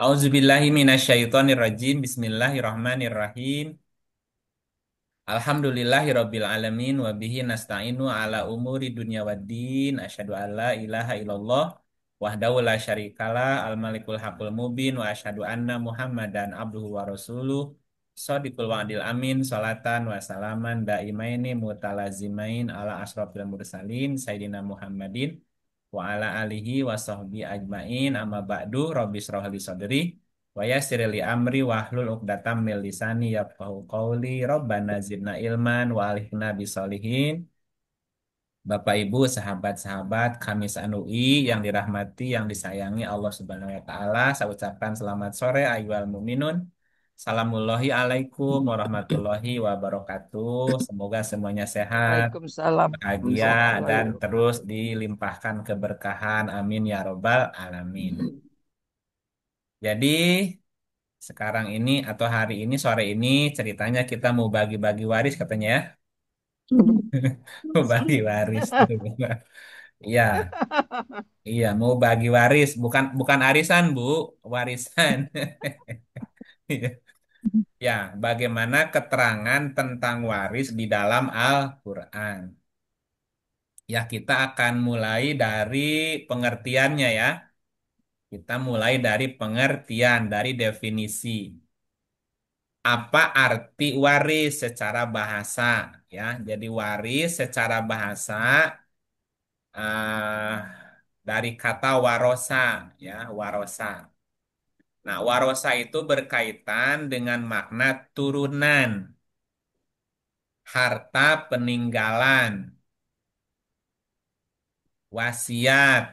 Auzubillahi minasyaitonirrajim. Bismillahirrahmanirrahim. Alhamdulillahirabbil alamin wa bihi nasta'inu ala umuri dunya waddin. Asyhadu an la ilaha illallah wahdahu la syarikalah al-malikul haqqul mubin wa asyhadu anna Muhammadan abduhu wa rasuluh. Shadiqul wa'dil amin salatan wa salaman daimaini mutalazimain ala asrofil mursalin sayyidina Muhammadin wa ala alihi wa sahbihi ajmain amma ba'du rabbi shrah li sadri wa yassir li amri wahlul 'uqdatam min lisani yafqahu qawli rabbana zidna ilman wa alihna bisolihin. Bapak Ibu sahabat-sahabat kami Sanui yang dirahmati yang disayangi Allah Subhanahu wa taala, saya ucapkan selamat sore ayyuhal mukminun. Salamullahi alaikum warahmatullahi wabarakatuh. Semoga semuanya sehat, Waalaikumsalam bahagia warahmatullahi dan terus wabarakatuh. dilimpahkan keberkahan. Amin ya robbal alamin. Jadi sekarang ini atau hari ini sore ini ceritanya kita mau bagi-bagi waris katanya ya. Mau bagi waris. Iya, iya mau bagi waris, bukan bukan arisan, Bu, warisan. Iya. Ya, bagaimana keterangan tentang waris di dalam Al-Qur'an? Ya, kita akan mulai dari pengertiannya ya. Kita mulai dari pengertian, dari definisi. Apa arti waris secara bahasa ya? Jadi waris secara bahasa eh, dari kata warosa ya, warosa. Nah, warosa itu berkaitan dengan makna turunan, harta peninggalan, wasiat,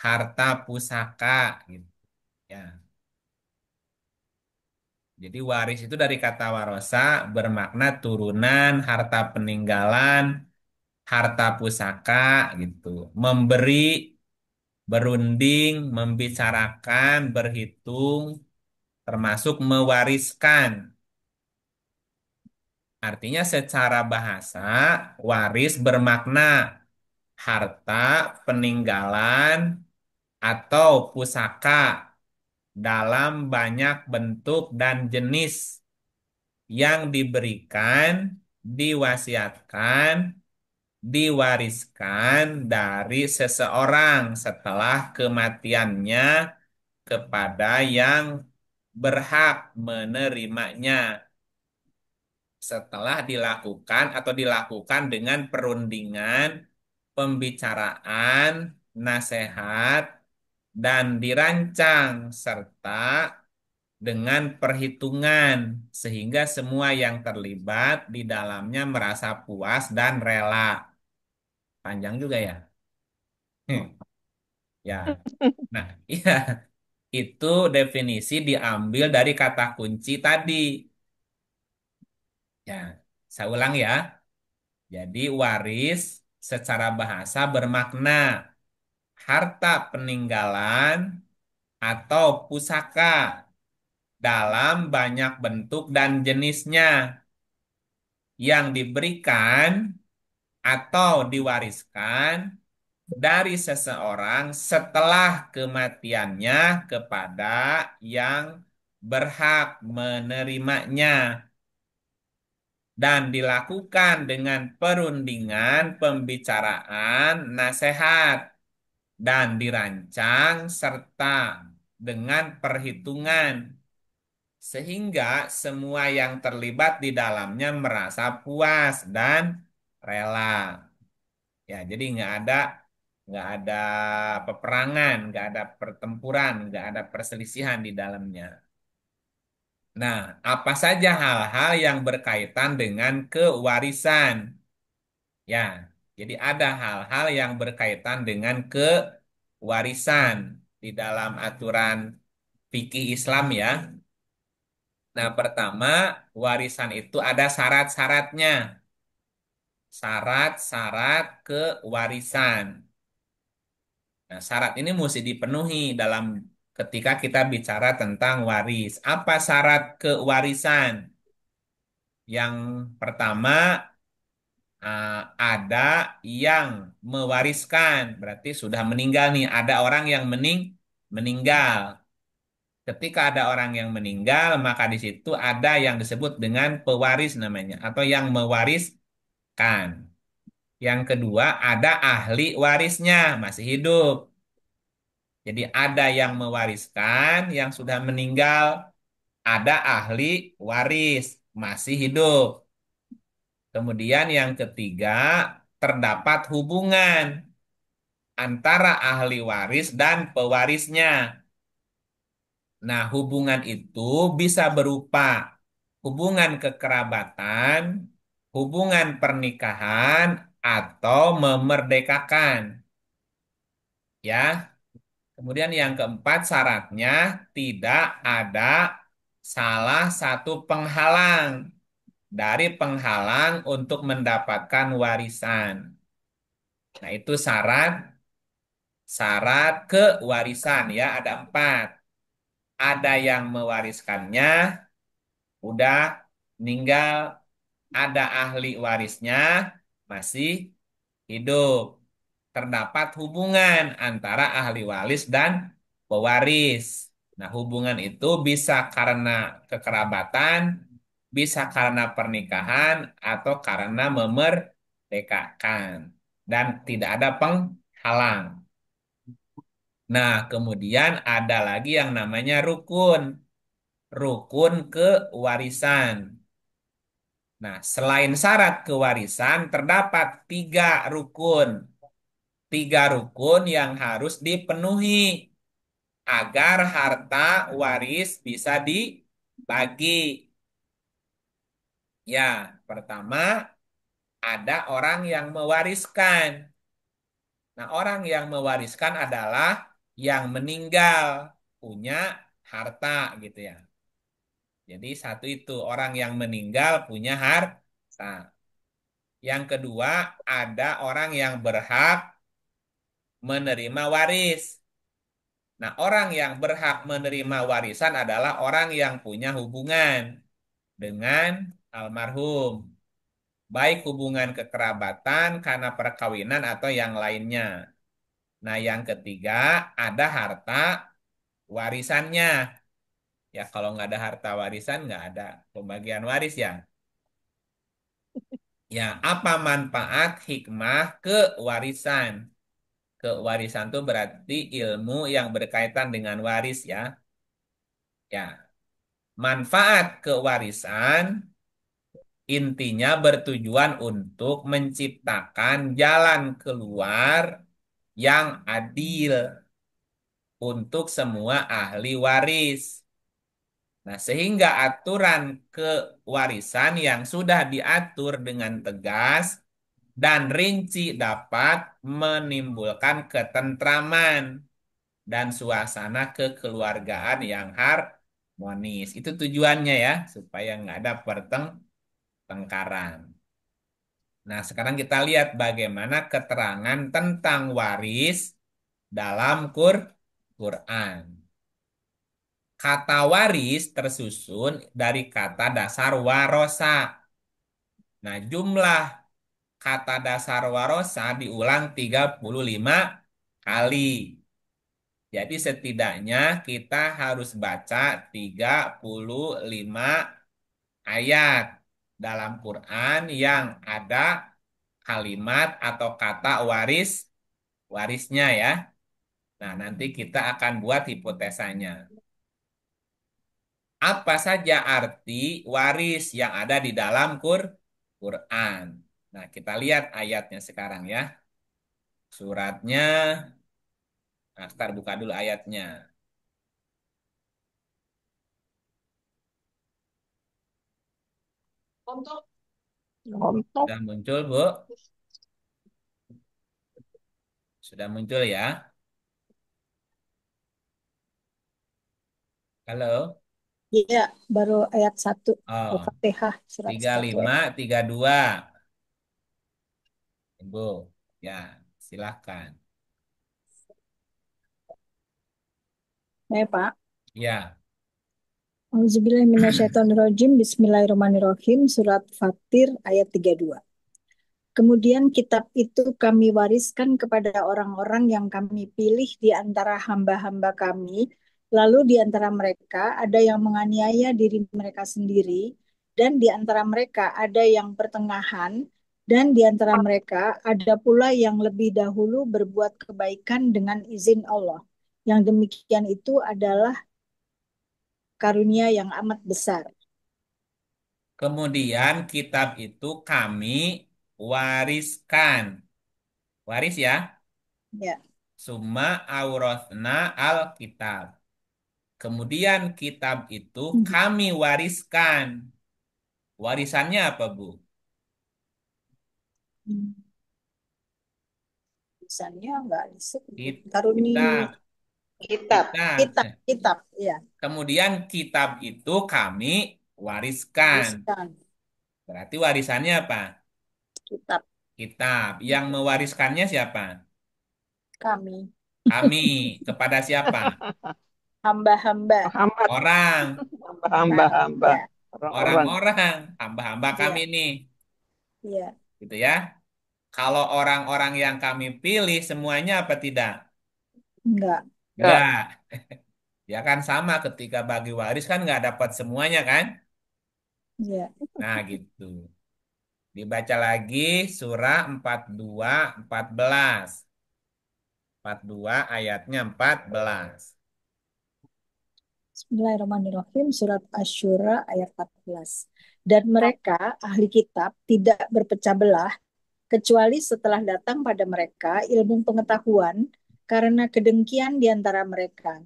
harta pusaka gitu ya. Jadi waris itu dari kata warosa bermakna turunan, harta peninggalan, harta pusaka gitu. Memberi, berunding, membicarakan, berhitung, termasuk mewariskan. Artinya secara bahasa, waris bermakna harta, peninggalan, atau pusaka dalam banyak bentuk dan jenis yang diberikan, diwasiatkan, diwariskan dari seseorang setelah kematiannya kepada yang berhak menerimanya setelah dilakukan atau dilakukan dengan perundingan, pembicaraan, nasihat, dan dirancang serta dengan perhitungan sehingga semua yang terlibat di dalamnya merasa puas dan rela. Panjang juga ya. Ya. Nah, iya, itu definisi diambil dari kata kunci tadi. Ya, saya ulang ya. Jadi waris secara bahasa bermakna harta peninggalan atau pusaka dalam banyak bentuk dan jenisnya yang diberikan atau diwariskan dari seseorang setelah kematiannya kepada yang berhak menerimanya dan dilakukan dengan perundingan, pembicaraan, nasihat, dan dirancang serta dengan perhitungan sehingga semua yang terlibat di dalamnya merasa puas dan rela. Ya, jadi nggak ada peperangan, nggak ada pertempuran, nggak ada perselisihan di dalamnya. Nah, apa saja hal-hal yang berkaitan dengan kewarisan? Ya, jadi ada hal-hal yang berkaitan dengan kewarisan di dalam aturan fikih Islam ya. Nah, pertama, warisan itu ada syarat-syaratnya. Syarat-syarat kewarisan. Nah, syarat ini mesti dipenuhi dalam ketika kita bicara tentang waris. Apa syarat kewarisan? Yang pertama, ada yang mewariskan, berarti sudah meninggal nih. Ada orang yang meninggal. Ketika ada orang yang meninggal, maka di situ ada yang disebut dengan pewaris namanya, atau yang mewariskan. Yang kedua, ada ahli warisnya, masih hidup. Jadi ada yang mewariskan, yang sudah meninggal, ada ahli waris, masih hidup. Kemudian yang ketiga, terdapat hubungan antara ahli waris dan pewarisnya. Nah, hubungan itu bisa berupa hubungan kekerabatan, hubungan pernikahan, atau memerdekakan. Ya, kemudian yang keempat syaratnya tidak ada salah satu penghalang dari penghalang untuk mendapatkan warisan. Nah, itu syarat kewarisan ya, ada empat. Ada yang mewariskannya, udah meninggal, ada ahli warisnya, masih hidup. Terdapat hubungan antara ahli waris dan pewaris. Nah, hubungan itu bisa karena kekerabatan, bisa karena pernikahan, atau karena memerdekakan. Dan tidak ada penghalang. Nah, kemudian ada lagi yang namanya rukun. Rukun kewarisan. Nah, selain syarat kewarisan, terdapat tiga rukun. Tiga rukun yang harus dipenuhi agar harta waris bisa dibagi. Ya, pertama ada orang yang mewariskan. Nah, orang yang mewariskan adalah yang meninggal punya harta gitu ya. Jadi satu itu orang yang meninggal punya harta. Yang kedua ada orang yang berhak menerima waris. Nah, orang yang berhak menerima warisan adalah orang yang punya hubungan dengan almarhum, baik hubungan kekerabatan karena perkawinan atau yang lainnya. Nah, yang ketiga ada harta warisannya. Ya, kalau nggak ada harta warisan, nggak ada pembagian waris ya. Ya, apa manfaat hikmah kewarisan? Kewarisan itu berarti ilmu yang berkaitan dengan waris ya. Ya, manfaat kewarisan intinya bertujuan untuk menciptakan jalan keluar yang adil untuk semua ahli waris. Nah, sehingga aturan kewarisan yang sudah diatur dengan tegas dan rinci dapat menimbulkan ketentraman dan suasana kekeluargaan yang harmonis. Itu tujuannya ya, supaya nggak ada pertengkaran. Nah, sekarang kita lihat bagaimana keterangan tentang waris dalam Quran. Kata waris tersusun dari kata dasar warosa. Nah, jumlah kata dasar warosa diulang 35 kali. Jadi setidaknya kita harus baca 35 ayat dalam Quran yang ada kalimat atau kata warisnya ya. Nah, nanti kita akan buat hipotesanya. Apa saja arti waris yang ada di dalam Quran? Nah, kita lihat ayatnya sekarang ya. Suratnya, nah, ntar buka dulu ayatnya. Rontok. Sudah muncul, Bu? Sudah muncul ya? Halo? Iya, baru ayat 1 Oh, Al-Fatihah surat tiga 1 lima ayat. tiga dua, Ibu. Ya, silahkan. Ya, Pak. Ya, Auzubillahiminasyaitonirrajim. Bismillahirrahmanirrahim. Surat Fatir ayat 32. Kemudian kitab itu kami wariskan kepada orang-orang yang kami pilih di antara hamba-hamba kami Lalu di antara mereka ada yang menganiaya diri mereka sendiri, dan di antara mereka ada yang pertengahan, dan di antara mereka ada pula yang lebih dahulu berbuat kebaikan dengan izin Allah. Yang demikian itu adalah karunia yang amat besar. Kemudian kitab itu kami wariskan. Waris ya. Ya. Summa aurasna al-kitab. Kemudian kitab itu kami wariskan. Warisannya apa, Bu? Hmm. Misalnya enggak disebut Kitab. Kitab. Kitab. kitab, kitab, ya, Kemudian kitab itu kami wariskan. wariskan Berarti warisannya apa? kitab Kitab. Yang mewariskannya siapa? kami, Kami. Kepada siapa? hamba-hamba. Muhammad, Orang. Nah, hamba-hamba, ya, orang-orang. Orang-orang. Hamba-hamba kami ya, nih. ya, Gitu ya. Kalau orang-orang yang kami pilih semuanya apa tidak? enggak, Ya, Enggak. Ya kan sama ketika bagi waris kan nggak dapat semuanya kan? ya. Nah gitu. Dibaca lagi surah 42 14. 42 ayatnya 14. Bismillahirrahmanirrahim. Surat Asy-Syura ayat 14. Dan mereka, ahli kitab, tidak berpecah belah, kecuali setelah datang pada mereka ilmu pengetahuan karena kedengkian di antara mereka.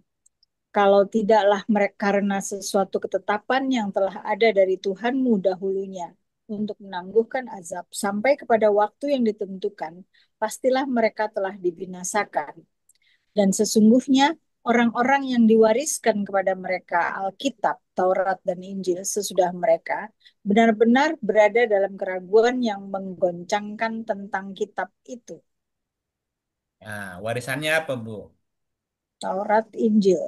Kalau tidaklah mereka karena sesuatu ketetapan yang telah ada dari Tuhanmu dahulunya untuk menangguhkan azab sampai kepada waktu yang ditentukan, pastilah mereka telah dibinasakan. Dan sesungguhnya orang-orang yang diwariskan kepada mereka Alkitab, Taurat, dan Injil sesudah mereka benar-benar berada dalam keraguan yang menggoncangkan tentang kitab itu. Nah, warisannya apa, Bu? Taurat, Injil,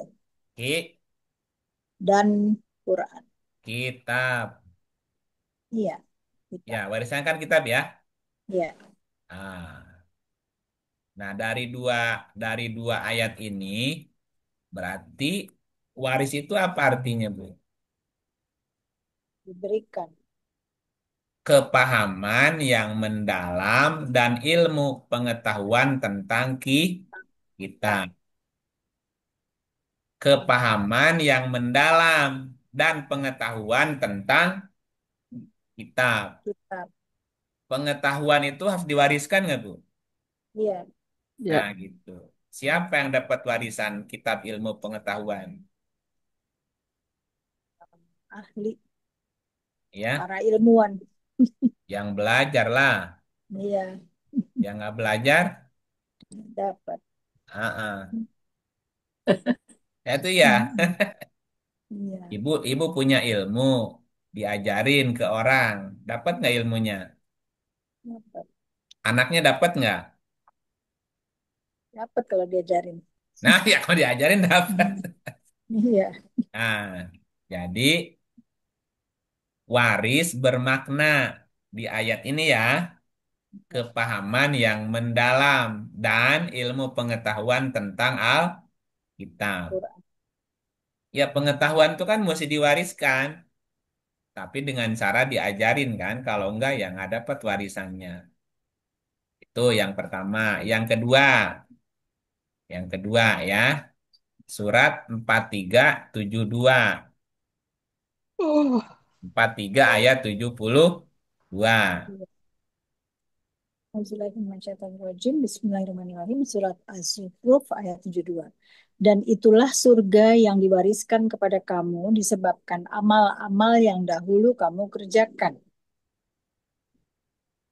Ki, dan Quran. kitab. Iya, Ya, kitab. warisan kan kitab ya. Iya, Ah, nah, dari dua ayat ini berarti waris itu apa artinya, Bu? diberikan. Kepahaman yang mendalam dan ilmu pengetahuan tentang kita. Kitab, Kepahaman yang mendalam dan pengetahuan tentang kitab. kitab. Pengetahuan itu harus diwariskan nggak, Bu? Iya, Nah, ya, gitu. Siapa yang dapat warisan kitab ilmu pengetahuan? ahli, Ya, para ilmuwan. yang belajar lah. Iya, Yang nggak belajar, dapat. ah, ah. Ya itu ya. Iya, Ibu punya ilmu, diajarin ke orang, dapat nggak ilmunya? dapat. Anaknya dapat nggak? Dapat kalau diajarin. Nah, ya kalau diajarin dapat. Iya, Nah, jadi waris bermakna di ayat ini ya, kepahaman yang mendalam dan ilmu pengetahuan tentang Alkitab. Quran. Ya pengetahuan itu kan mesti diwariskan, tapi dengan cara diajarin kan, kalau enggak ya nggak dapat warisannya. Itu yang pertama. Yang kedua ya, surat 4372. oh, 43 ayat 72. Bismillahirrahmanirrahim. Surat Az-Zukhruf ayat 72. Dan itulah surga yang diwariskan kepada kamu disebabkan amal-amal yang dahulu kamu kerjakan.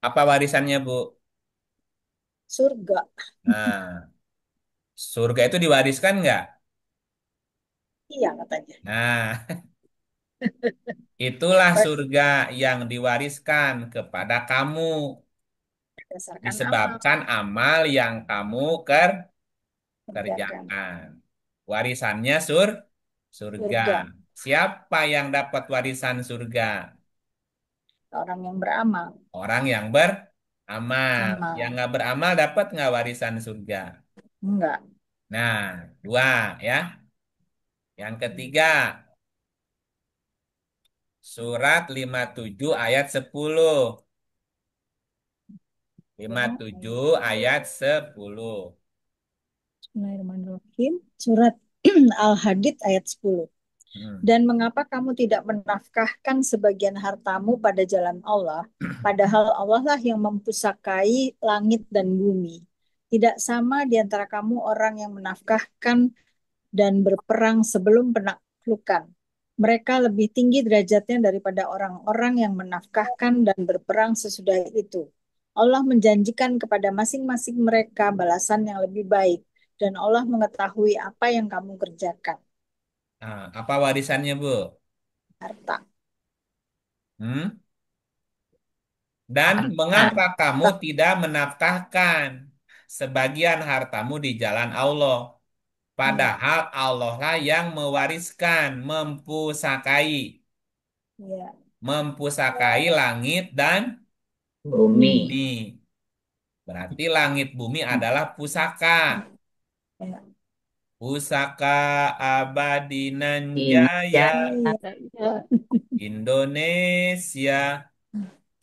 Apa warisannya, Bu? Surga. Nah, surga itu diwariskan nggak? Iya katanya. Nah, itulah surga yang diwariskan kepada kamu Berdasarkan amal disebabkan amal yang kamu kerjakan. kerjakan. Warisannya surga. Surga. Siapa yang dapat warisan surga? Orang yang beramal. Orang yang beramal. Yang Amal. nggak beramal dapat nggak warisan surga? Enggak. Nah, dua ya. Yang ketiga, surat 57 ayat 10. Lima Ya, tujuh ayat 10. Bismillahirrahmanirrahim. Surat Al-Hadid ayat 10. Hmm. Dan mengapa kamu tidak menafkahkan sebagian hartamu pada jalan Allah, padahal Allah lah yang mempusakai langit dan bumi. Tidak sama di antara kamu orang yang menafkahkan dan berperang sebelum penaklukan. Mereka lebih tinggi derajatnya daripada orang-orang yang menafkahkan dan berperang sesudah itu. Allah menjanjikan kepada masing-masing mereka balasan yang lebih baik, dan Allah mengetahui apa yang kamu kerjakan. Nah, apa warisannya, Bu? Harta. Hmm? Dan Harta. mengapa kamu tidak menafkahkan sebagian hartamu di jalan Allah? Ya, Padahal Allah lah yang mewariskan, mempusakai, ya. mempusakai langit dan Bumi. Bumi. bumi. Berarti langit bumi adalah pusaka. Ya. Pusaka Abadinan Jaya Injaya. Ya, ya. Indonesia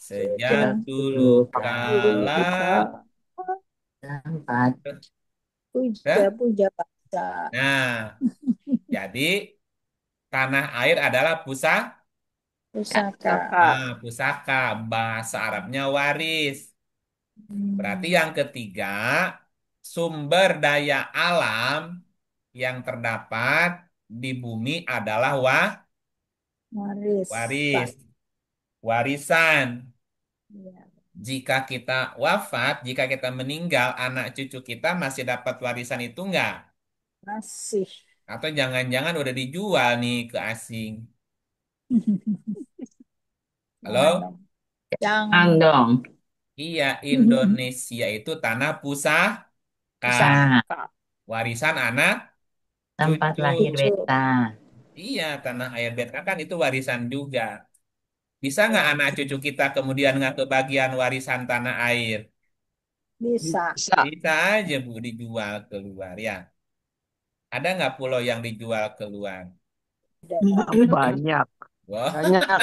sejak Sejak dulu Dulu dulu kala. kala kala tempat Ya? puja-puja bangsa. Nah, jadi tanah air adalah Pusaka. pusaka. Bahasa Arabnya waris. Berarti Hmm, yang ketiga, sumber daya alam yang terdapat di bumi adalah waris, warisan. warisan. Ya, Jika kita meninggal, anak cucu kita masih dapat warisan itu enggak? masih. Atau jangan-jangan udah dijual nih ke asing? Jangan Halo? dong. Jangan dong. andong. Iya, Indonesia itu tanah pusaka. Nah, Pusaka. Warisan anak tempat cucu. lahir Cucu. beta. Iya, tanah air beta kan itu warisan juga. Bisa nggak Ya, anak cucu kita kemudian nggak kebagian warisan tanah air? bisa. Bisa. Bisa aja Bu dijual keluar ya. Ada nggak pulau yang dijual keluar? Ada dong. Banyak. Wah, Banyak.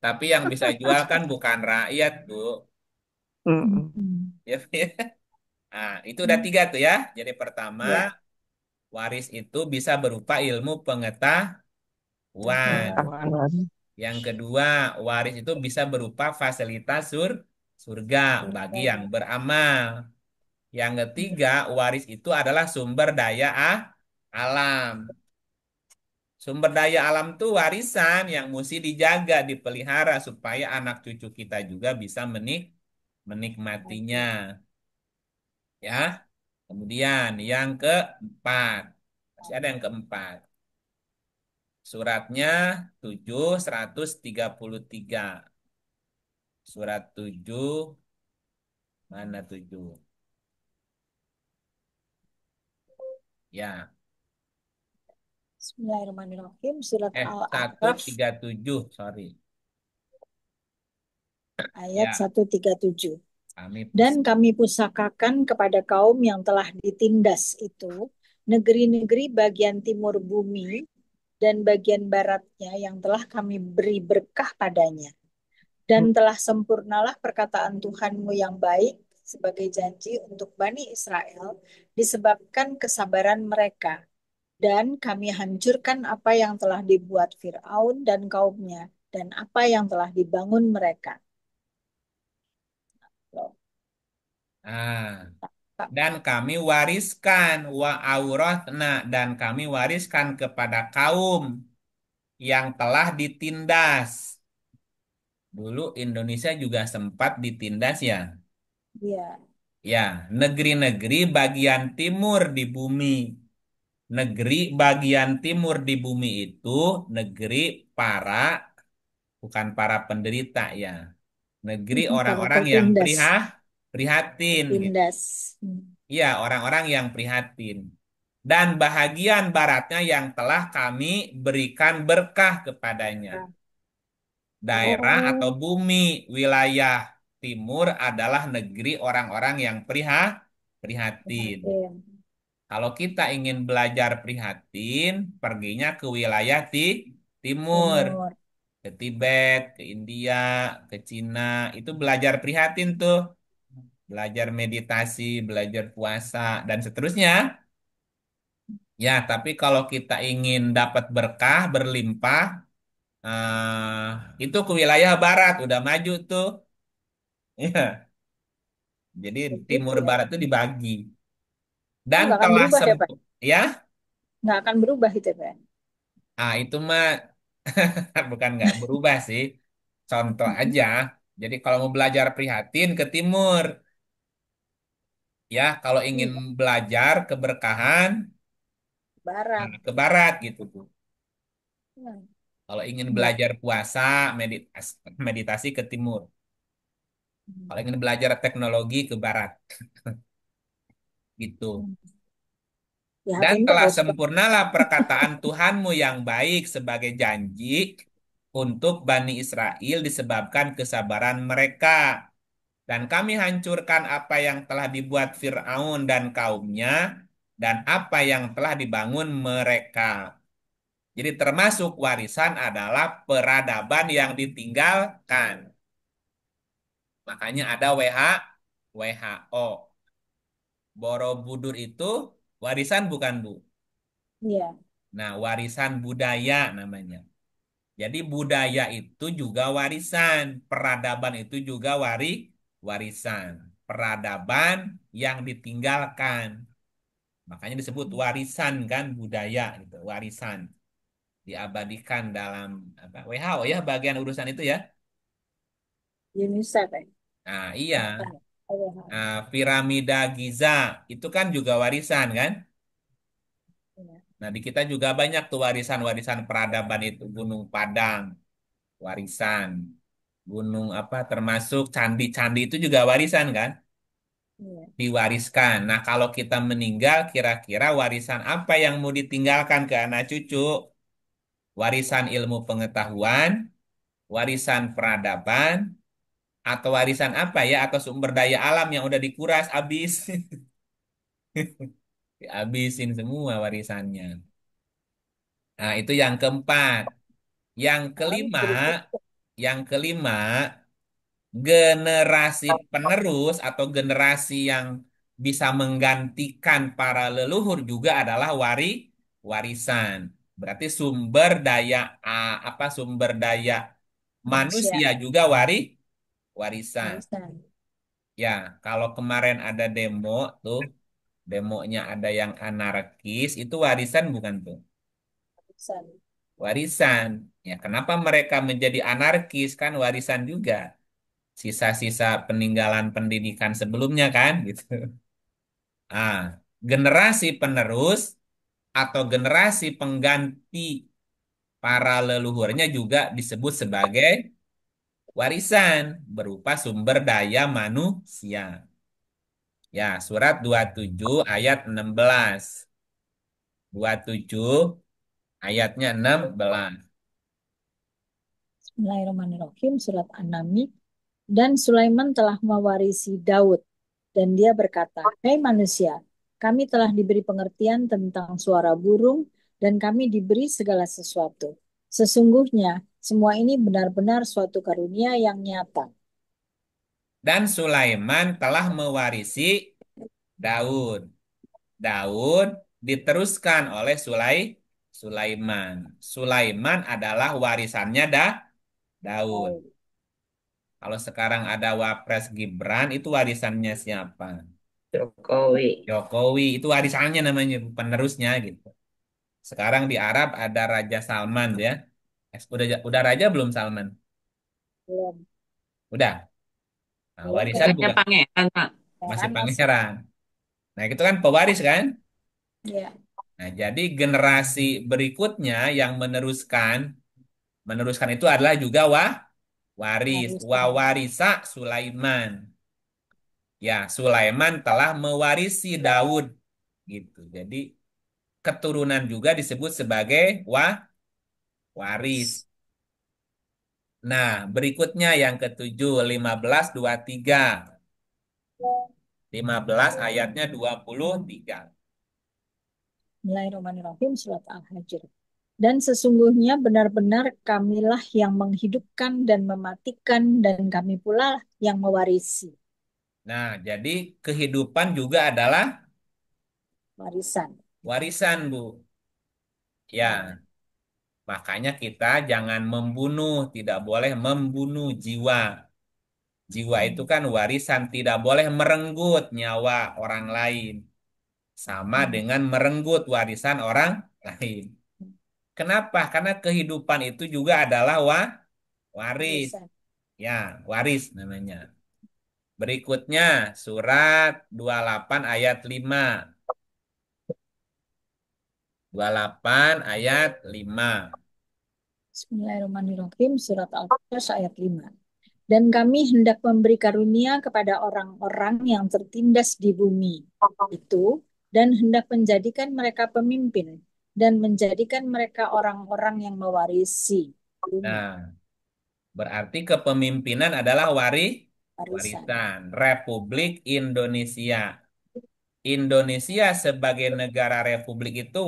tapi yang bisa jual kan bukan rakyat, Bu. Mm-mm. Hmm. Ya, nah, itu udah tiga tuh ya. Jadi pertama, Ya, waris itu bisa berupa ilmu pengetahuan. pengetahuan. Pengetahuan. Yang kedua, waris itu bisa berupa fasilitas surga bagi yang Surga. beramal. Yang ketiga, waris itu adalah sumber daya alam. Sumber daya alam tuh warisan yang mesti dijaga, dipelihara supaya anak cucu kita juga bisa menikmatinya. Ya. Kemudian yang keempat. Masih ada yang keempat. Suratnya 7 133. Surat 7 mana 7? Ya. Bismillahirrahmanirrahim. Surat Satu Al-A'raf tiga tujuh, sorry. ayat Ya, 137. kami Dan pusing. kami pusakakan kepada kaum yang telah ditindas itu negeri-negeri bagian timur bumi dan bagian baratnya yang telah kami beri berkah padanya. Dan telah sempurnalah perkataan Tuhanmu yang baik sebagai janji untuk Bani Israel disebabkan kesabaran mereka. Dan kami hancurkan apa yang telah dibuat Fir'aun dan kaumnya dan apa yang telah dibangun mereka. Loh, Nah, Kak, dan kami wariskan wa auratna dan kami wariskan kepada kaum yang telah ditindas. Dulu Indonesia juga sempat ditindas ya. ya, Ya, negeri-negeri bagian timur di bumi. Negeri bagian timur di bumi itu negeri para, bukan para penderita ya. Negeri para orang-orang yang tertindas. prihatin gitu. Tertindas. Iya, orang-orang yang prihatin. Dan bahagian baratnya yang telah kami berikan berkah kepadanya. Daerah atau Oh, bumi wilayah timur adalah negeri orang-orang yang prihatin. perhatian. Kalau kita ingin belajar prihatin, perginya ke wilayah timur, Timur. ke Tibet, ke India, ke Cina. Itu belajar prihatin tuh, belajar meditasi, belajar puasa, dan seterusnya. Ya, tapi kalau kita ingin dapat berkah, berlimpah, itu ke wilayah barat, udah maju tuh. Ya, jadi Begitu timur ya. barat itu dibagi. Itu Dan nggak akan telah berubah ya, Pak? ya, Nggak akan berubah itu, Pak? itu mah bukan nggak berubah sih. Contoh Mm-mm. aja. Jadi kalau mau belajar prihatin ke timur, ya kalau ingin Iya, belajar keberkahan barat. ke barat gitu tuh. Ya. Kalau ingin Iya. belajar puasa, meditasi ke timur. Hmm. Kalau ingin belajar teknologi ke barat, gitu. Ya, Dan pinter telah berarti, Pak. sempurnalah perkataan Tuhanmu yang baik sebagai janji untuk Bani Israel disebabkan kesabaran mereka. Dan kami hancurkan apa yang telah dibuat Fir'aun dan kaumnya, dan apa yang telah dibangun mereka. Jadi termasuk warisan adalah peradaban yang ditinggalkan. Makanya ada WHO. Borobudur itu warisan bukan, Bu? Iya. Nah, warisan budaya namanya. Jadi budaya itu juga warisan, peradaban itu juga warisan. Peradaban yang ditinggalkan. Makanya disebut warisan kan budaya gitu, warisan. Diabadikan dalam apa? WHO ya bagian urusan itu ya. UNICEF, Pak. Nah, iya. Bukan ya? Oh, ya. Nah, piramida Giza itu kan juga warisan kan? Iya. Nah, di kita juga banyak tuh warisan-warisan peradaban itu. Gunung Padang, warisan. Gunung apa termasuk candi-candi itu juga warisan kan? Iya. Diwariskan. Nah, kalau kita meninggal, kira-kira warisan apa yang mau ditinggalkan ke anak cucu? Warisan ilmu pengetahuan, warisan peradaban, atau warisan apa ya? Atau sumber daya alam yang udah dikuras habis. Dihabisin semua warisannya. Nah, itu yang keempat. Yang Lalu kelima, berikutnya, yang kelima, generasi penerus atau generasi yang bisa menggantikan para leluhur juga adalah warisan. Berarti sumber daya apa sumber daya manusia, manusia juga warisan. warisan, Ya, kalau kemarin ada demo tuh, demonya ada yang anarkis, itu warisan bukan tuh? warisan. Warisan. Ya, kenapa mereka menjadi anarkis kan warisan juga. Sisa-sisa peninggalan pendidikan sebelumnya kan gitu. Ah, generasi penerus atau generasi pengganti para leluhurnya juga disebut sebagai warisan berupa sumber daya manusia. Ya, surat 27 ayat 16. 27 ayatnya 16. Bismillahirrahmanirrahim, surat An-Naml. Dan Sulaiman telah mewarisi Daud, dan dia berkata, "Hei manusia, kami telah diberi pengertian tentang suara burung, dan kami diberi segala sesuatu. Sesungguhnya, semua ini benar-benar suatu karunia yang nyata." Dan Sulaiman telah mewarisi Daud. Daud diteruskan oleh Sulaiman. Sulaiman adalah warisannya Daud. Daud. Kalau sekarang ada Wapres Gibran, itu warisannya siapa? Jokowi. Jokowi, itu warisannya namanya, penerusnya gitu. Sekarang di Arab ada Raja Salman ya. Udah raja belum Salman? Belum, Udah. Nah, belum warisan Kayaknya bukan pangeran, Pak. masih Pangeran masih. pangeran. Nah, itu kan pewaris kan? Ya, Nah, jadi generasi berikutnya yang meneruskan meneruskan itu adalah juga waris. warisan. Wawarisa Sulaiman. Ya, Sulaiman telah mewarisi Daud gitu. Jadi keturunan juga disebut sebagai waris. Nah, berikutnya yang ketujuh, 15:23. 15 ayatnya 23. Bismillahirrahmanirrahim. Surat Al-Hijr. Dan sesungguhnya benar-benar kamilah yang menghidupkan dan mematikan dan kami pula yang mewarisi Nah, jadi kehidupan juga adalah warisan. warisan, Bu. Ya. Ya, makanya kita jangan membunuh, tidak boleh membunuh jiwa. Jiwa itu Hmm. kan warisan, tidak boleh merenggut nyawa orang lain. Sama Hmm. dengan merenggut warisan orang lain. Kenapa? Karena kehidupan itu juga adalah waris. Warisan. Ya, waris namanya. Berikutnya surat 28 ayat 5. 28 ayat 5. Bismillahirrahmanirrahim. Surat Al-Qasas ayat 5. Dan kami hendak memberi karunia kepada orang-orang yang tertindas di bumi itu, dan hendak menjadikan mereka pemimpin, dan menjadikan mereka orang-orang yang mewarisi bumi. Nah, berarti kepemimpinan adalah Warisan. warisan Republik Indonesia. Indonesia sebagai negara republik itu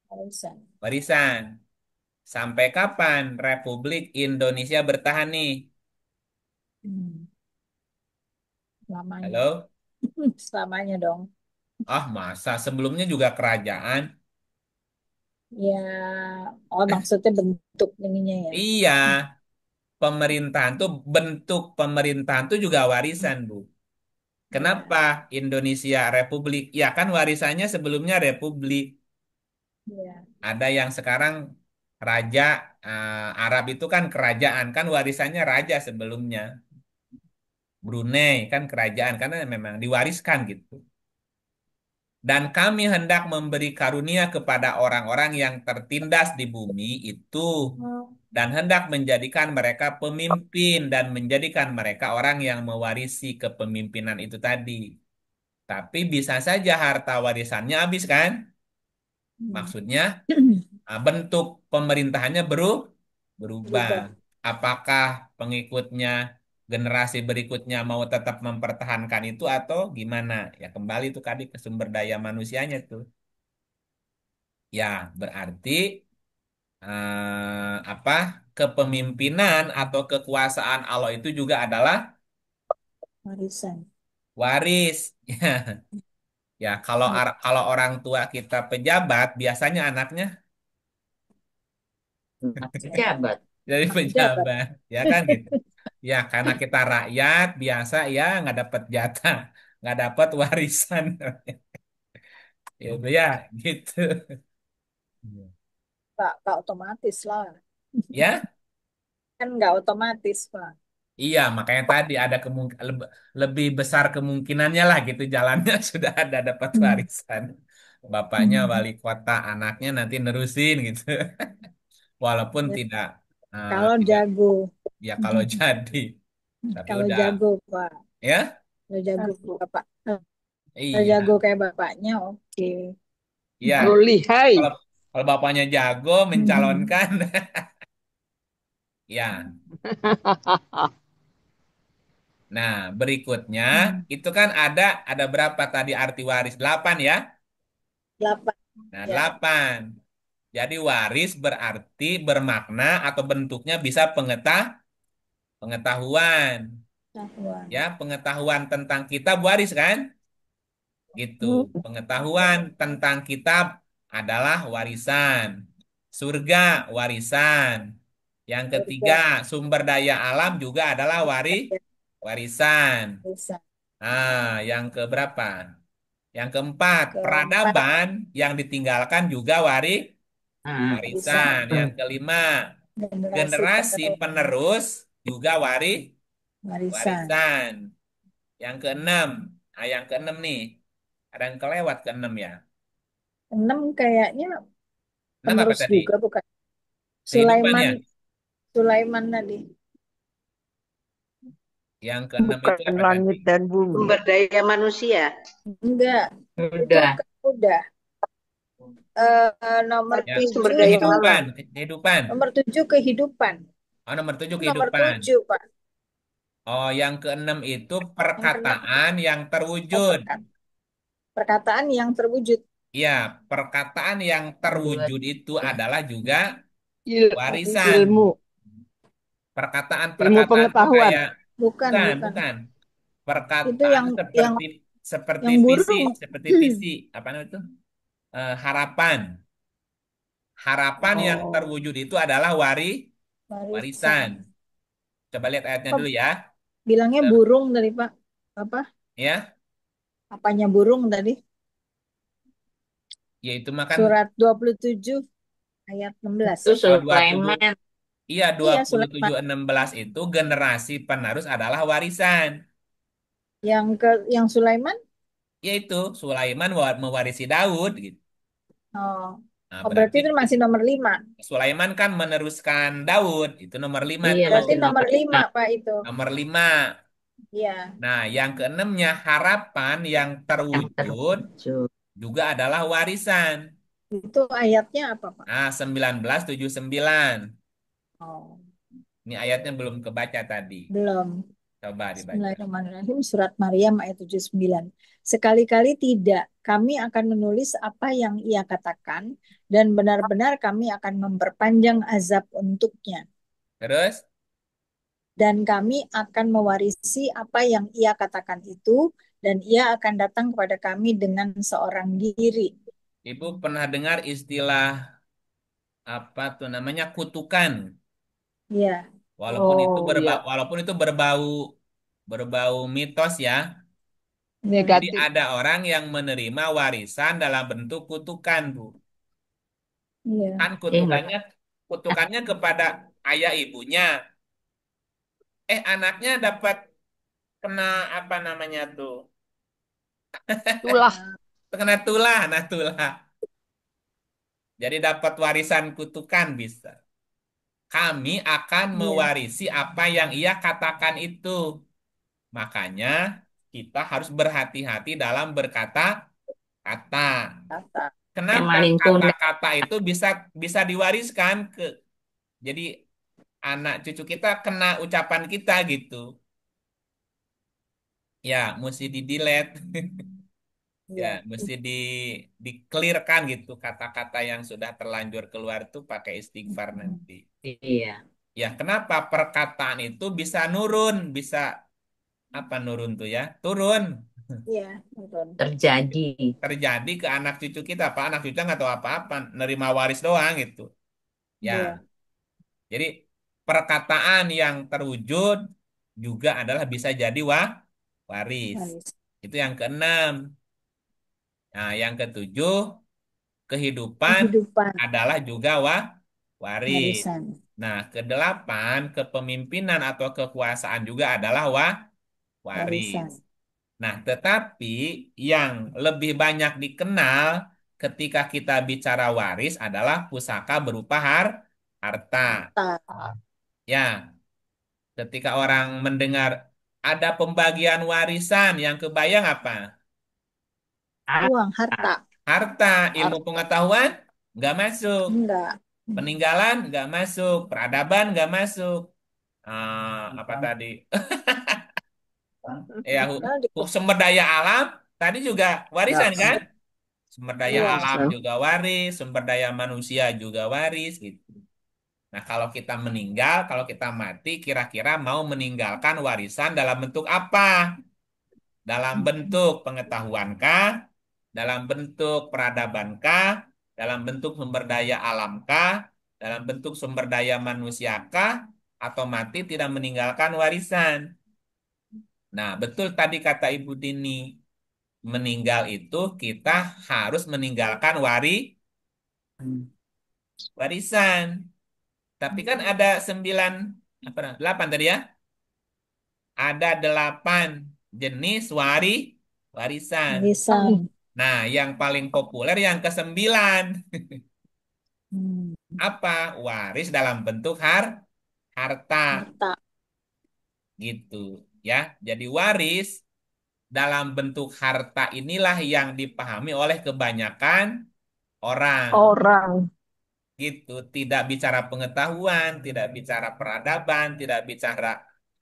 Warisan. warisan. Sampai kapan Republik Indonesia bertahan nih? Hmm, Selamanya. Halo? Selamanya dong. Ah, masa sebelumnya juga kerajaan? Ya, oh maksudnya bentuk ininya ya. Iya, pemerintahan tuh bentuk pemerintahan tuh juga warisan, Bu. Kenapa Ya, Indonesia Republik? Ya kan warisannya sebelumnya Republik. ya. Ada yang sekarang Raja Arab itu kan kerajaan, kan warisannya raja sebelumnya. Brunei kan kerajaan, karena memang diwariskan gitu. Dan kami hendak memberi karunia kepada orang-orang yang tertindas di bumi itu, dan hendak menjadikan mereka pemimpin dan menjadikan mereka orang yang mewarisi kepemimpinan itu tadi. Tapi bisa saja harta warisannya habis kan? Hmm. Maksudnya bentuk pemerintahannya berubah. Berubah. Apakah pengikutnya generasi berikutnya mau tetap mempertahankan itu atau gimana? Ya kembali tuh tadi ke sumber daya manusianya tuh. Ya berarti apa kepemimpinan atau kekuasaan Allah itu juga adalah Warisan. waris. Ya kalau Ya, kalau orang tua kita pejabat biasanya anaknya Pejabat. jadi pejabat. pejabat, ya kan gitu. Ya, karena kita rakyat biasa ya nggak dapat jatah, nggak dapat warisan. Ya, udah ya, gitu. Nggak otomatis lah. Ya, Kan nggak otomatis, Pak. iya makanya tadi ada lebih besar kemungkinannya lah gitu jalannya sudah ada dapat Hmm. warisan. Bapaknya Hmm. wali kota, anaknya nanti nerusin gitu. Walaupun Ya, tidak kalau tidak jago. ya kalau jadi, tapi Kalau udah jago, Pak. ya, Kalau jago, Bapak. Kalau jago iya, kayak bapaknya, oke. iya. Kalau lihai. Kalau kalau bapaknya jago Hmm. mencalonkan, ya. Nah, berikutnya Hmm. itu kan ada berapa tadi arti waris? 8 ya. 8. Nah, Ya, 8. Jadi waris berarti bermakna atau bentuknya bisa pengetahuan. pengetahuan. Ya, pengetahuan tentang kitab waris kan? Gitu. Hmm. Pengetahuan tentang kitab adalah warisan. Surga warisan. Yang ketiga, Surga. sumber daya alam juga adalah warisan. Bisa. Ah, yang keberapa? Yang keempat, Keempat, peradaban yang ditinggalkan juga Hmm. warisan. warisan. Yang kelima, Generasi generasi penerus, penerus juga warisan. warisan. Yang keenam, yang keenam nih, ada yang kelewat keenam ya. 6 kayaknya Enam apa penerus tadi? juga, bukan? Kehidupan Sulaiman, ya. Sulaiman tadi. Yang keenam itu Bukan apa tadi? langit dan bumi. Sumber daya manusia. Enggak, itu Udah. kan udah. Nomor Yang Tapi sumber 7 daya itu, alam. kehidupan. nomor 7 kehidupan. Oh, nomor tujuh Itu nomor kehidupan. 7 Pak. Oh, yang keenam itu Yang keenam perkataan yang terwujud. perkataan yang terwujud. Ya, perkataan yang Buat terwujud itu adalah juga warisan. ilmu, ilmu Perkataan-perkataan tuh pengetahuan. kayak Bukan, bukan, bukan. bukan. Itu Perkataan yang seperti seperti yang visi, burung. seperti visi, apa namanya itu? Harapan. Harapan yang Oh, terwujud itu adalah warisan. Barisan. Coba lihat ayatnya Kok dulu ya. bilangnya Ter- burung tadi, Pak? Apa? Ya, Apanya burung tadi? yaitu makan Surat 27 ayat 16 itu ya? oh, 27. Sulaiman. Iya, dua Iya, puluh Sulaiman. tujuh 16 itu generasi penerus adalah warisan. Yang Sulaiman? Yaitu Sulaiman mewarisi Daud gitu. Oh. Nah, Oh, berarti berarti itu masih nomor 5. Sulaiman kan meneruskan Daud. Itu nomor 5 Iya, tuh. Berarti masih nomor nomor 5 lima. Pak itu. Nomor 5. Iya, Nah, yang keenamnya harapan yang Yang terwujud terwujud. juga adalah warisan. itu ayatnya apa, Pak? Nah, 1979. Oh, Ini ayatnya belum kebaca tadi. belum. Coba dibaca. Bismillahirrahmanirrahim. Surat Maryam ayat 79. Sekali-kali tidak, kami akan menulis apa yang ia katakan, dan benar-benar kami akan memperpanjang azab untuknya. Terus, Dan kami akan mewarisi apa yang ia katakan itu, dan ia akan datang kepada kami dengan seorang diri. Ibu pernah dengar istilah apa tuh namanya kutukan. Ya, Oh, iya. Walaupun itu berbau berbau mitos ya. ya, Jadi Negatif. ada orang yang menerima warisan dalam bentuk kutukan, Bu. Kan ya, Enggak. kutukannya kepada ayah ibunya. Anaknya dapat kena apa namanya tuh? Itulah. Kena tulah, nah tulah. Jadi dapat warisan kutukan bisa. Kami akan ya, mewarisi apa yang ia katakan itu. Makanya kita harus berhati-hati dalam berkata-kata. kata. Kenapa Emanin kuno. kata-kata itu bisa bisa diwariskan ke jadi anak cucu kita kena ucapan kita gitu. Ya, mesti di-delete. Ya, Ya, mesti di-clearkan gitu kata-kata yang sudah terlanjur keluar tuh pakai istighfar nanti. Iya. Ya, kenapa perkataan itu bisa nurun, bisa apa nurun tuh ya? Turun. ya, betul. Terjadi. Terjadi ke anak cucu kita, apa anak cucu nggak tahu apa-apa, nerima waris doang gitu. Ya, Ya, jadi perkataan yang terwujud juga adalah bisa jadi waris. manis. Itu yang keenam. Nah, yang ketujuh, kehidupan Kehidupan, adalah juga waris. warisan, Nah, kedelapan, kepemimpinan atau kekuasaan juga adalah waris. warisan, Nah, tetapi yang lebih banyak dikenal ketika kita bicara waris adalah pusaka berupa harta. harta, Ya, ketika orang mendengar ada pembagian warisan, yang kebayang apa? uang, Harta. harta. Harta, ilmu Harta. pengetahuan nggak masuk, Enggak. peninggalan nggak masuk, peradaban nggak masuk. Apa tadi? Ya, Nah, sumber daya alam tadi juga warisan Nggak kan? masuk. Sumber daya iya, alam Masuk. juga waris, sumber daya manusia juga waris gitu. Nah, kalau kita meninggal, kalau kita mati, kira-kira mau meninggalkan warisan dalam bentuk apa? Dalam bentuk pengetahuankah? Dalam bentuk peradabankah? Dalam bentuk sumber daya alamkah? Dalam bentuk sumber daya manusiakah? Atau mati tidak meninggalkan warisan? Nah, betul tadi kata Ibu Dini, meninggal itu kita harus meninggalkan warisan. Tapi kan ada 9, apa, 8 tadi ya? Ada 8 jenis warisan. warisan. Nah, yang paling populer yang kesembilan. Hmm, Apa? Waris dalam bentuk harta. harta, Gitu. Ya, jadi waris dalam bentuk harta inilah yang dipahami oleh kebanyakan orang. Orang. Gitu, tidak bicara pengetahuan, tidak bicara peradaban, tidak bicara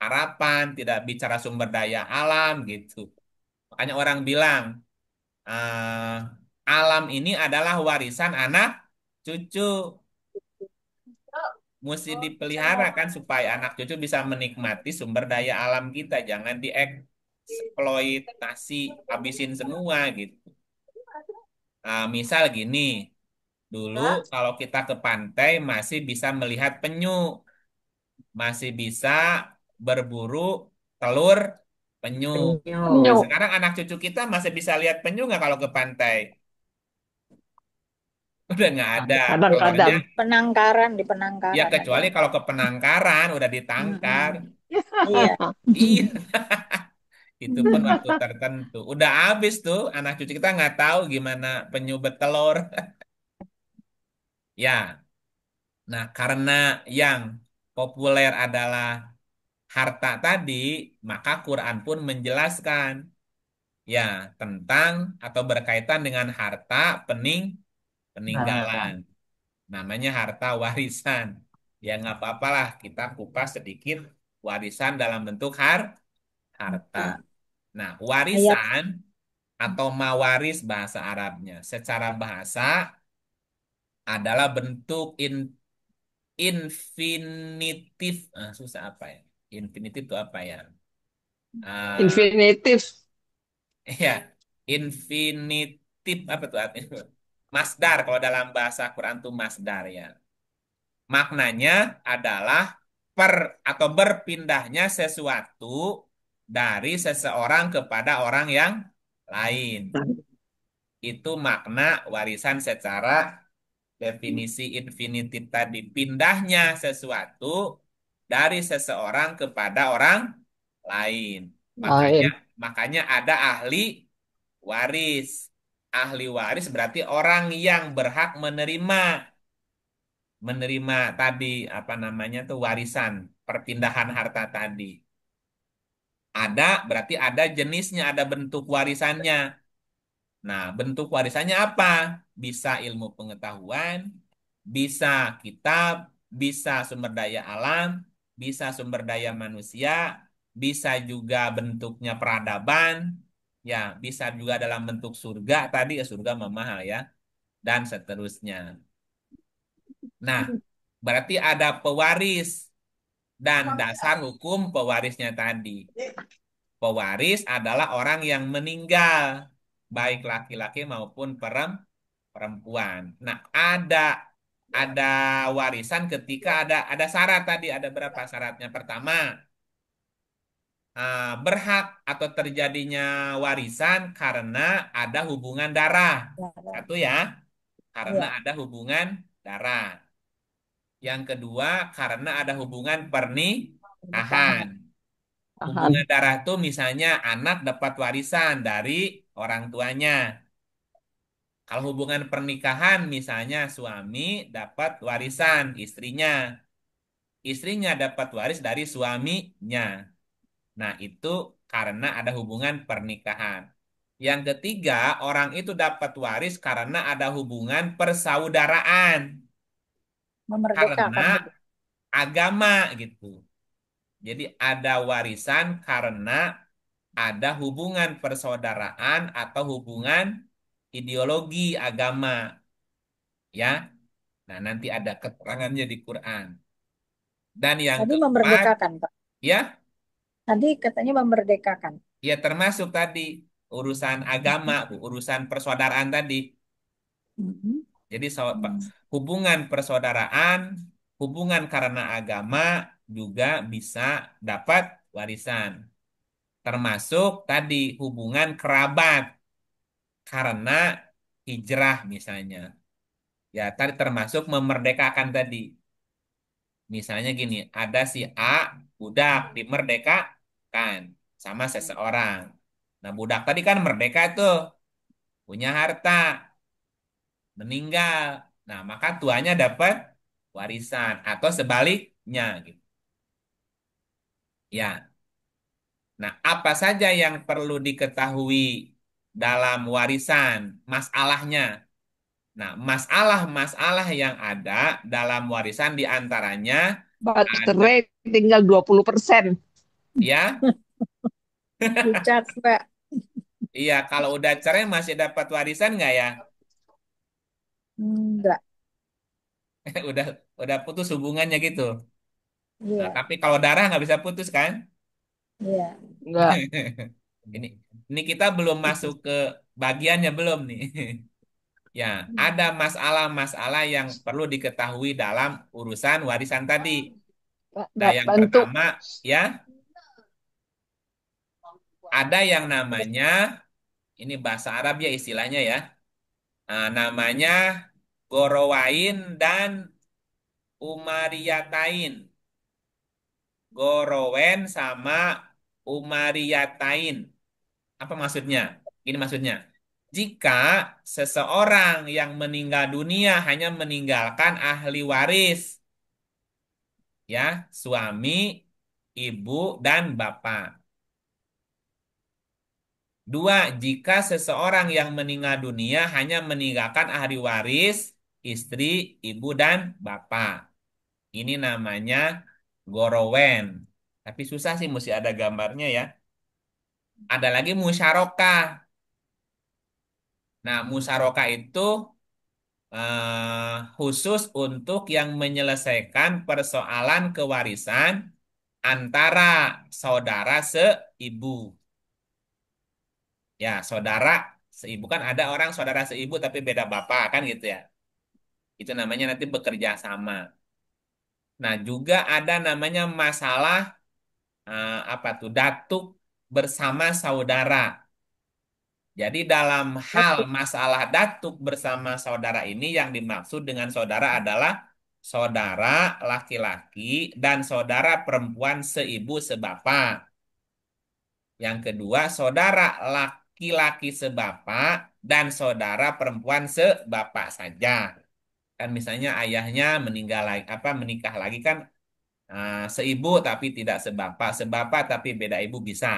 harapan, tidak bicara sumber daya alam gitu. Makanya orang bilang, eh, Alam ini adalah warisan anak cucu. Mesti dipelihara kan supaya anak cucu bisa menikmati sumber daya alam kita. Jangan dieksploitasi, habisin semua gitu. Nah, misal gini, dulu kalau kita ke pantai masih bisa melihat penyu, masih bisa berburu telur penyu. Penyu. Nah, Penyu. sekarang anak cucu kita masih bisa lihat penyu nggak kalau ke pantai? Udah nggak ada. Kadang-kadang. Telurnya Penangkaran di ya penangkaran ada. kecuali kalau ke penangkaran udah ditangkar. Mm-mm. Iya. Iya, itu pun waktu tertentu. Udah habis tuh, anak cucu kita nggak tahu gimana penyu bertelur. Ya, nah karena yang populer adalah harta tadi, maka Quran pun menjelaskan ya tentang atau berkaitan dengan harta peninggalan. Nah, Namanya harta warisan. Ya nggak apa-apalah kita kupas sedikit warisan dalam bentuk harta. Oke. Nah, Ayat warisan atau mawaris bahasa Arabnya. Secara bahasa adalah bentuk infinitif. Susah apa ya? Infinitif itu apa ya? Ah, Infinitif. ya, infinitif apa tuh artinya? Masdar kalau dalam bahasa Quran tuh masdar ya. Maknanya adalah per atau berpindahnya sesuatu dari seseorang kepada orang yang lain. Itu makna warisan secara definisi infinitif tadi. Pindahnya sesuatu dari seseorang kepada orang lain. Makanya Lain. makanya ada ahli waris. Ahli waris berarti orang yang berhak menerima tadi apa namanya tuh warisan perpindahan harta tadi. Ada berarti ada jenisnya, ada bentuk warisannya. Nah, bentuk warisannya apa? Bisa ilmu pengetahuan, bisa kitab, bisa sumber daya alam, bisa sumber daya manusia, bisa juga bentuknya peradaban, ya, bisa juga dalam bentuk surga tadi ya surga mah mahal ya, dan seterusnya. Nah, berarti ada pewaris dan dasar hukum pewarisnya tadi. Pewaris adalah orang yang meninggal, baik laki-laki maupun perempuan. Nah, ada warisan ketika ada syarat tadi, ada berapa syaratnya? Pertama, berhak atau terjadinya warisan karena ada hubungan darah. Satu ya, karena ya ada hubungan darah. Yang kedua, karena ada hubungan pernikahan. pernikahan. Hubungan Tahan. darah tuh misalnya anak dapat warisan dari orang tuanya. Kalau hubungan pernikahan misalnya suami dapat warisan istrinya. Istrinya dapat waris dari suaminya. Nah, itu karena ada hubungan pernikahan. Yang ketiga, orang itu dapat waris karena ada hubungan persaudaraan. Karena Memerdekakan gitu. agama gitu. Jadi ada warisan karena ada hubungan persaudaraan atau hubungan ideologi agama, ya. Nah, nanti ada keterangannya di Quran. Dan yang Tadi keempat, memerdekakan, Pak. ya, Tadi katanya memerdekakan. ya termasuk tadi urusan agama, urusan persaudaraan tadi. Mhm. Jadi hubungan persaudaraan, hubungan karena agama juga bisa dapat warisan. Termasuk tadi hubungan kerabat karena hijrah misalnya. Ya, tadi termasuk memerdekakan tadi. Misalnya gini, ada si A, budak dimerdekakan sama seseorang. Nah, budak tadi kan merdeka tuh, punya harta, meninggal. Nah, maka tuanya dapat warisan atau sebaliknya gitu. Ya. Nah, apa saja yang perlu diketahui dalam warisan, masalahnya? Nah, masalah-masalah yang ada dalam warisan diantaranya ada, Baterai tinggal 20%. ya, Puncak, Pak. iya, kalau udah cerai masih dapat warisan nggak ya? Enggak. Udah udah putus hubungannya gitu. Nah, Iya, tapi kalau darah nggak bisa putus kan? iya. Enggak. Ini ini kita belum masuk ke bagiannya belum nih. Ya, ada masalah-masalah yang perlu diketahui dalam urusan warisan tadi. Nah, yang Bantu. pertama ya, ada yang namanya ini bahasa Arab ya istilahnya ya. Nah, namanya Gorowain dan Umariyatain. Gorowen sama Umariyatain. Apa maksudnya? Ini maksudnya. Jika seseorang yang meninggal dunia hanya meninggalkan ahli waris, ya, suami, ibu, dan bapak. Dua, jika seseorang yang meninggal dunia hanya meninggalkan ahli waris, istri, ibu, dan bapak. Ini namanya gorowen. Tapi susah sih, mesti ada gambarnya ya. Ada lagi musyarakah. Nah, musyarakah itu khusus untuk yang menyelesaikan persoalan kewarisan antara saudara seibu. Ya, saudara seibu kan ada orang saudara seibu tapi beda bapak kan gitu ya. Itu namanya nanti bekerja sama. Nah, juga ada namanya masalah apa tuh datuk bersama saudara. Jadi dalam hal Satu. masalah datuk bersama saudara ini yang dimaksud dengan saudara adalah saudara laki-laki dan saudara perempuan seibu sebapak. Yang kedua, saudara laki-laki sebapak dan saudara perempuan sebapak saja. Kan misalnya ayahnya meninggal lagi apa menikah lagi kan seibu tapi tidak sebapak, sebapak tapi beda ibu bisa.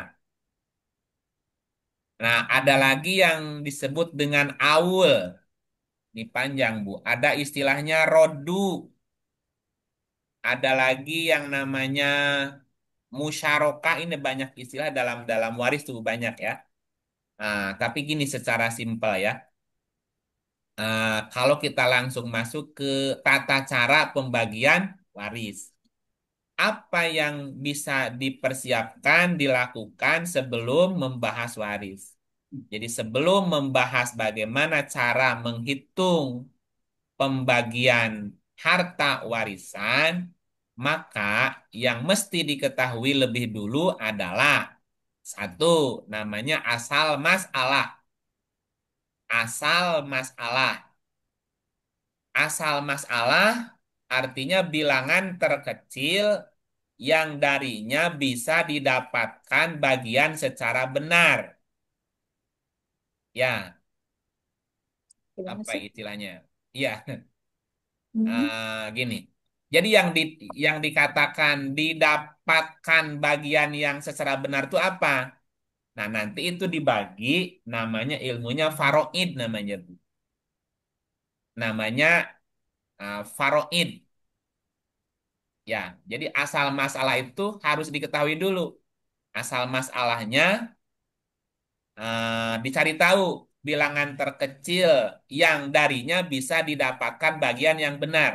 Nah, ada lagi yang disebut dengan aul. Ini panjang, Bu. Ada istilahnya rodu. Ada lagi yang namanya musyarakah. Ini banyak istilah dalam dalam waris tuh banyak ya. Nah, tapi gini secara simpel ya. Kalau kita langsung masuk ke tata cara pembagian waris. Apa yang bisa dipersiapkan, dilakukan sebelum membahas waris? Jadi sebelum membahas bagaimana cara menghitung pembagian harta warisan, maka yang mesti diketahui lebih dulu adalah satu, namanya asal masalah. Asal masalah. Asal masalah artinya bilangan terkecil yang darinya bisa didapatkan bagian secara benar. Ya, Gimana apa sih? istilahnya? Ya, Hmm. gini. Jadi yang dikatakan didapatkan bagian yang secara benar itu apa? Nah, nanti itu dibagi namanya ilmunya faraid namanya. Namanya faraid. Ya, jadi asal masalah itu harus diketahui dulu. Asal masalahnya dicari tahu bilangan terkecil yang darinya bisa didapatkan bagian yang benar.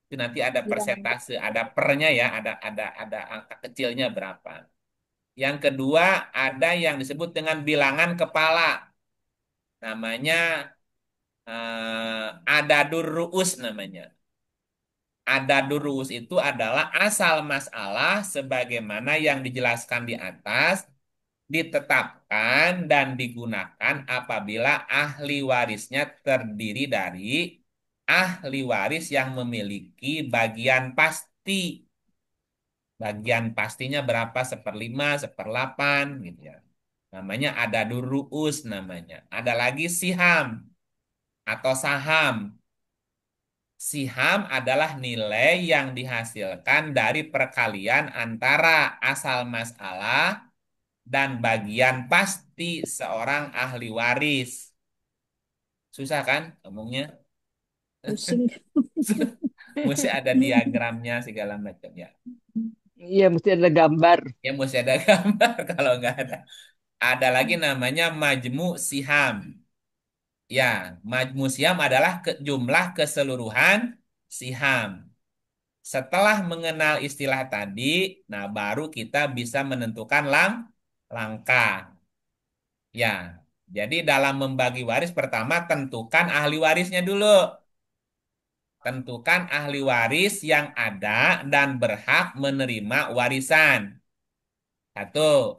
Itu nanti ada Bilangan persentase, kecil. ada pernya ya, ada angka kecilnya berapa. Yang kedua, ada yang disebut dengan bilangan kepala. Namanya adadur ru'us namanya. Adadur ru'us itu adalah asal masalah sebagaimana yang dijelaskan di atas ditetapkan dan digunakan apabila ahli warisnya terdiri dari ahli waris yang memiliki bagian pasti. Bagian pastinya berapa, seperlima, seperdelapan, gitu ya. Namanya ada duruus namanya. Ada lagi siham atau saham. Siham adalah nilai yang dihasilkan dari perkalian antara asal masalah dan bagian pasti seorang ahli waris. Susah kan ngomongnya? Pusing. Mesti ada diagramnya segala macam ya. Iya, mesti ada gambar. Ya mesti ada gambar kalau nggak ada. Ada lagi namanya majmu siham. Ya, majmu siham adalah jumlah keseluruhan siham. Setelah mengenal istilah tadi, nah baru kita bisa menentukan langkah. Ya, jadi dalam membagi waris pertama tentukan ahli warisnya dulu. Tentukan ahli waris yang ada dan berhak menerima warisan. Satu.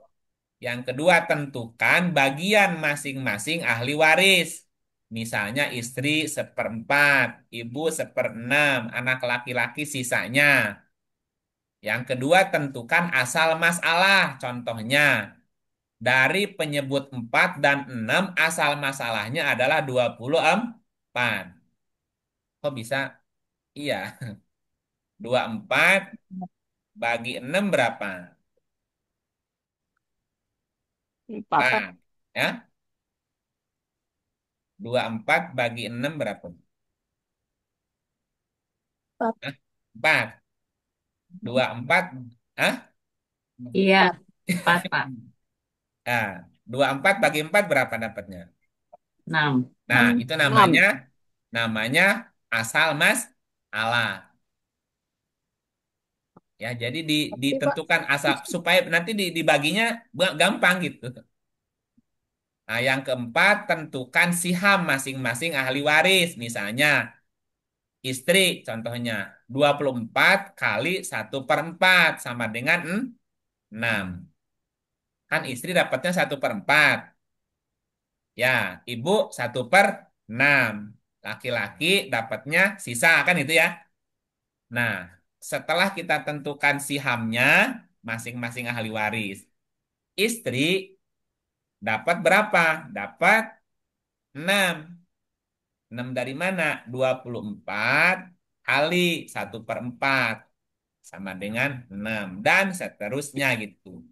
Yang kedua, tentukan bagian masing-masing ahli waris. Misalnya istri seperempat, ibu seperenam, anak laki-laki sisanya. Yang kedua, tentukan asal masalah. Contohnya, dari penyebut 4 dan 6, asal masalahnya adalah 24. Kok bisa? Iya, 24 bagi 6 berapa? Empat. 4. Ya, 24 bagi 6 berapa? Empat. Hah? 4. 24. Hah? Iya, Empat. 4, Pak. Nah, 24 bagi 4 berapa dapatnya? 6. Nah, Enam. itu namanya Enam. namanya asal mas Allah. Ya, jadi Oke, Pak. ditentukan asal supaya nanti dibaginya gampang gitu. Nah, yang keempat, tentukan siham masing-masing ahli waris. Misalnya, istri contohnya 24 kali 1/4 sama dengan 6. Kan istri dapatnya 1/4. Ya, ibu 1/6. Laki-laki dapatnya sisa kan itu ya. Nah, setelah kita tentukan sihamnya masing-masing ahli waris. Istri dapat berapa? Dapat 6. 6 dari mana? 24 kali 1/4 sama dengan 6. Dan seterusnya gitu.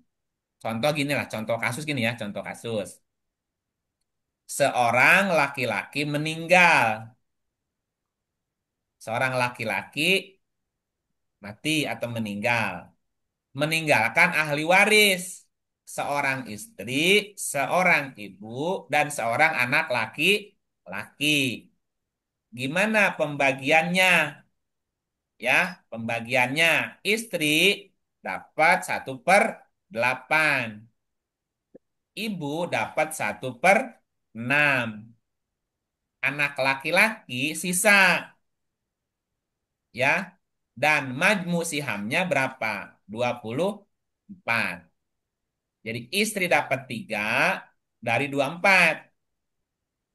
Contoh gini lah, contoh kasus gini ya, contoh kasus. Seorang laki-laki meninggal. Seorang laki-laki mati atau meninggal. Meninggalkan ahli waris. Seorang istri, seorang ibu, dan seorang anak laki-laki. Gimana pembagiannya? Ya, pembagiannya. Istri dapat 1/8. Ibu dapat 1/6. Anak laki-laki sisa. Ya, dan majmu sihamnya berapa? 24. Jadi istri dapat 3 dari 24.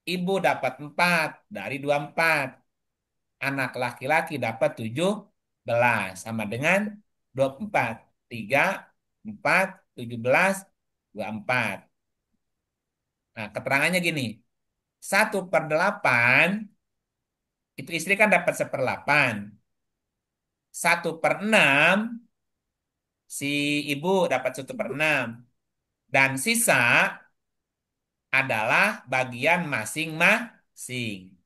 Ibu dapat 4 dari 24. Anak laki-laki dapat 17 sama dengan 24. 3, 4, 17, 24. Nah, keterangannya gini. 1/8 itu istri kan dapat 1/8. 1/6 si ibu dapat 1/6. Dan sisa adalah bagian masing-masing.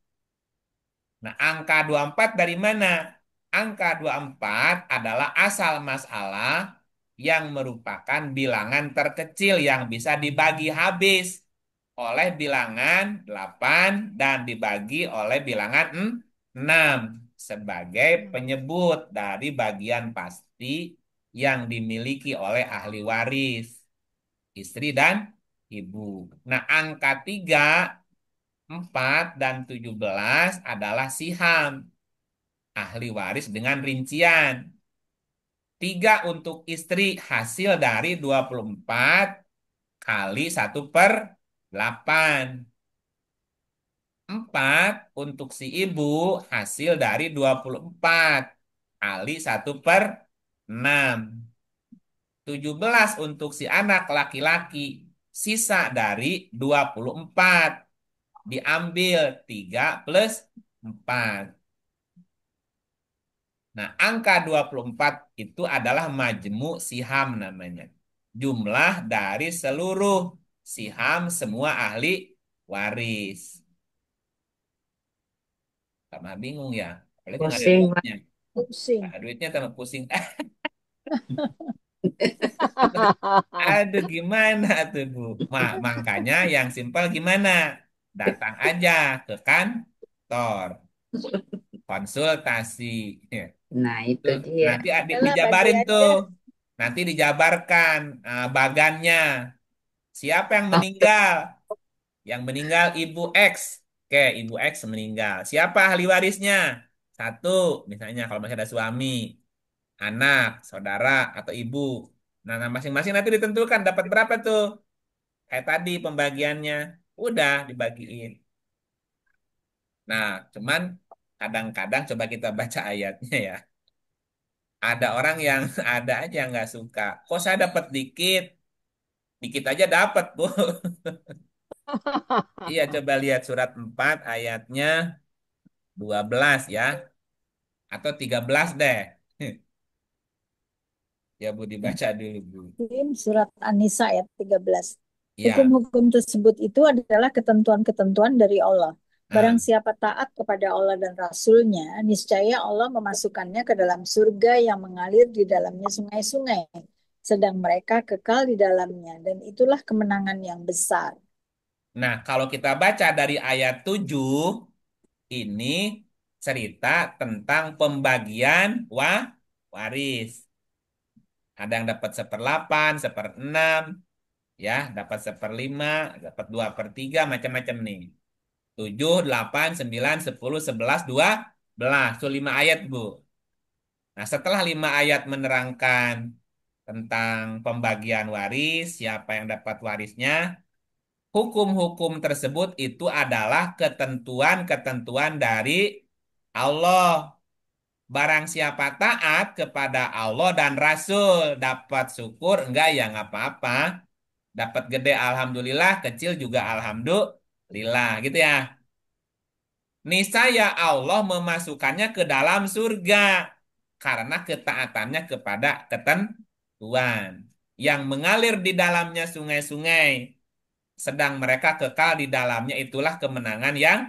Nah, angka 24 dari mana? Angka 24 adalah asal masalah yang merupakan bilangan terkecil yang bisa dibagi habis oleh bilangan 8 dan dibagi oleh bilangan 6 sebagai penyebut dari bagian pasti yang dimiliki oleh ahli waris, istri dan ibu. Nah, angka 3, 4, dan 17 adalah siham ahli waris dengan rincian. 3 untuk istri hasil dari 24 kali 1/8. 4 untuk si ibu hasil dari 24 kali 1/6. 17 untuk si anak laki-laki sisa dari 24. Diambil 3 plus 4. Nah, angka 24 itu adalah majmu siham namanya. Jumlah dari seluruh siham semua ahli waris. Sama bingung ya. Apalagi nggak ada Pusing, Pak. duitnya. Nggak Pusing. ada duitnya tambah pusing. Aduh, gimana tuh, Bu? Makanya yang simpel gimana? Datang aja ke kantor, konsultasi. Nah, itu Tuh, dia. nanti Udahlah, bagi dijabarin tuh. aja. Nanti dijabarkan bagannya. Siapa yang Oh, meninggal? Yang meninggal Ibu X. Oke, Ibu X meninggal. Siapa ahli warisnya? Satu, misalnya kalau masih ada suami, anak, saudara, atau ibu. Nah, masing-masing nanti ditentukan dapat berapa tuh. Kayak tadi pembagiannya. Udah dibagiin. Nah, cuman kadang-kadang coba kita baca ayatnya ya. Ada orang yang ada aja yang nggak suka. Kok saya dapat dikit? Dikit aja dapat, Bu. Iya, coba lihat surat 4 ayatnya 12 ya. Atau 13 deh. Ya, Bu, dibaca dulu, Bu. Surat An-Nisa ayat 13. Ya. Hukum-hukum tersebut itu adalah ketentuan-ketentuan dari Allah. Nah, Barang siapa taat kepada Allah dan Rasul-Nya, niscaya Allah memasukkannya ke dalam surga yang mengalir di dalamnya sungai-sungai, sedang mereka kekal di dalamnya, dan itulah kemenangan yang besar. nah, kalau kita baca dari ayat 7 ini cerita tentang pembagian waris. Ada yang dapat 1/8, 1/6, ya, dapat 1/5, dapat 2/3, macam-macam nih. 7, 8, 9, 10, 11, 12. Itu 5 ayat, Bu. Nah, setelah 5 ayat menerangkan tentang pembagian waris, siapa yang dapat warisnya, hukum-hukum tersebut itu adalah ketentuan-ketentuan dari Allah. Barang siapa taat kepada Allah dan Rasul, dapat syukur, enggak ya nggak apa-apa. Dapat gede alhamdulillah, kecil juga alhamdulillah, gitu ya. Niscaya Allah memasukkannya ke dalam surga karena ketaatannya kepada ketentuan yang mengalir di dalamnya sungai-sungai, sedang mereka kekal di dalamnya, itulah kemenangan yang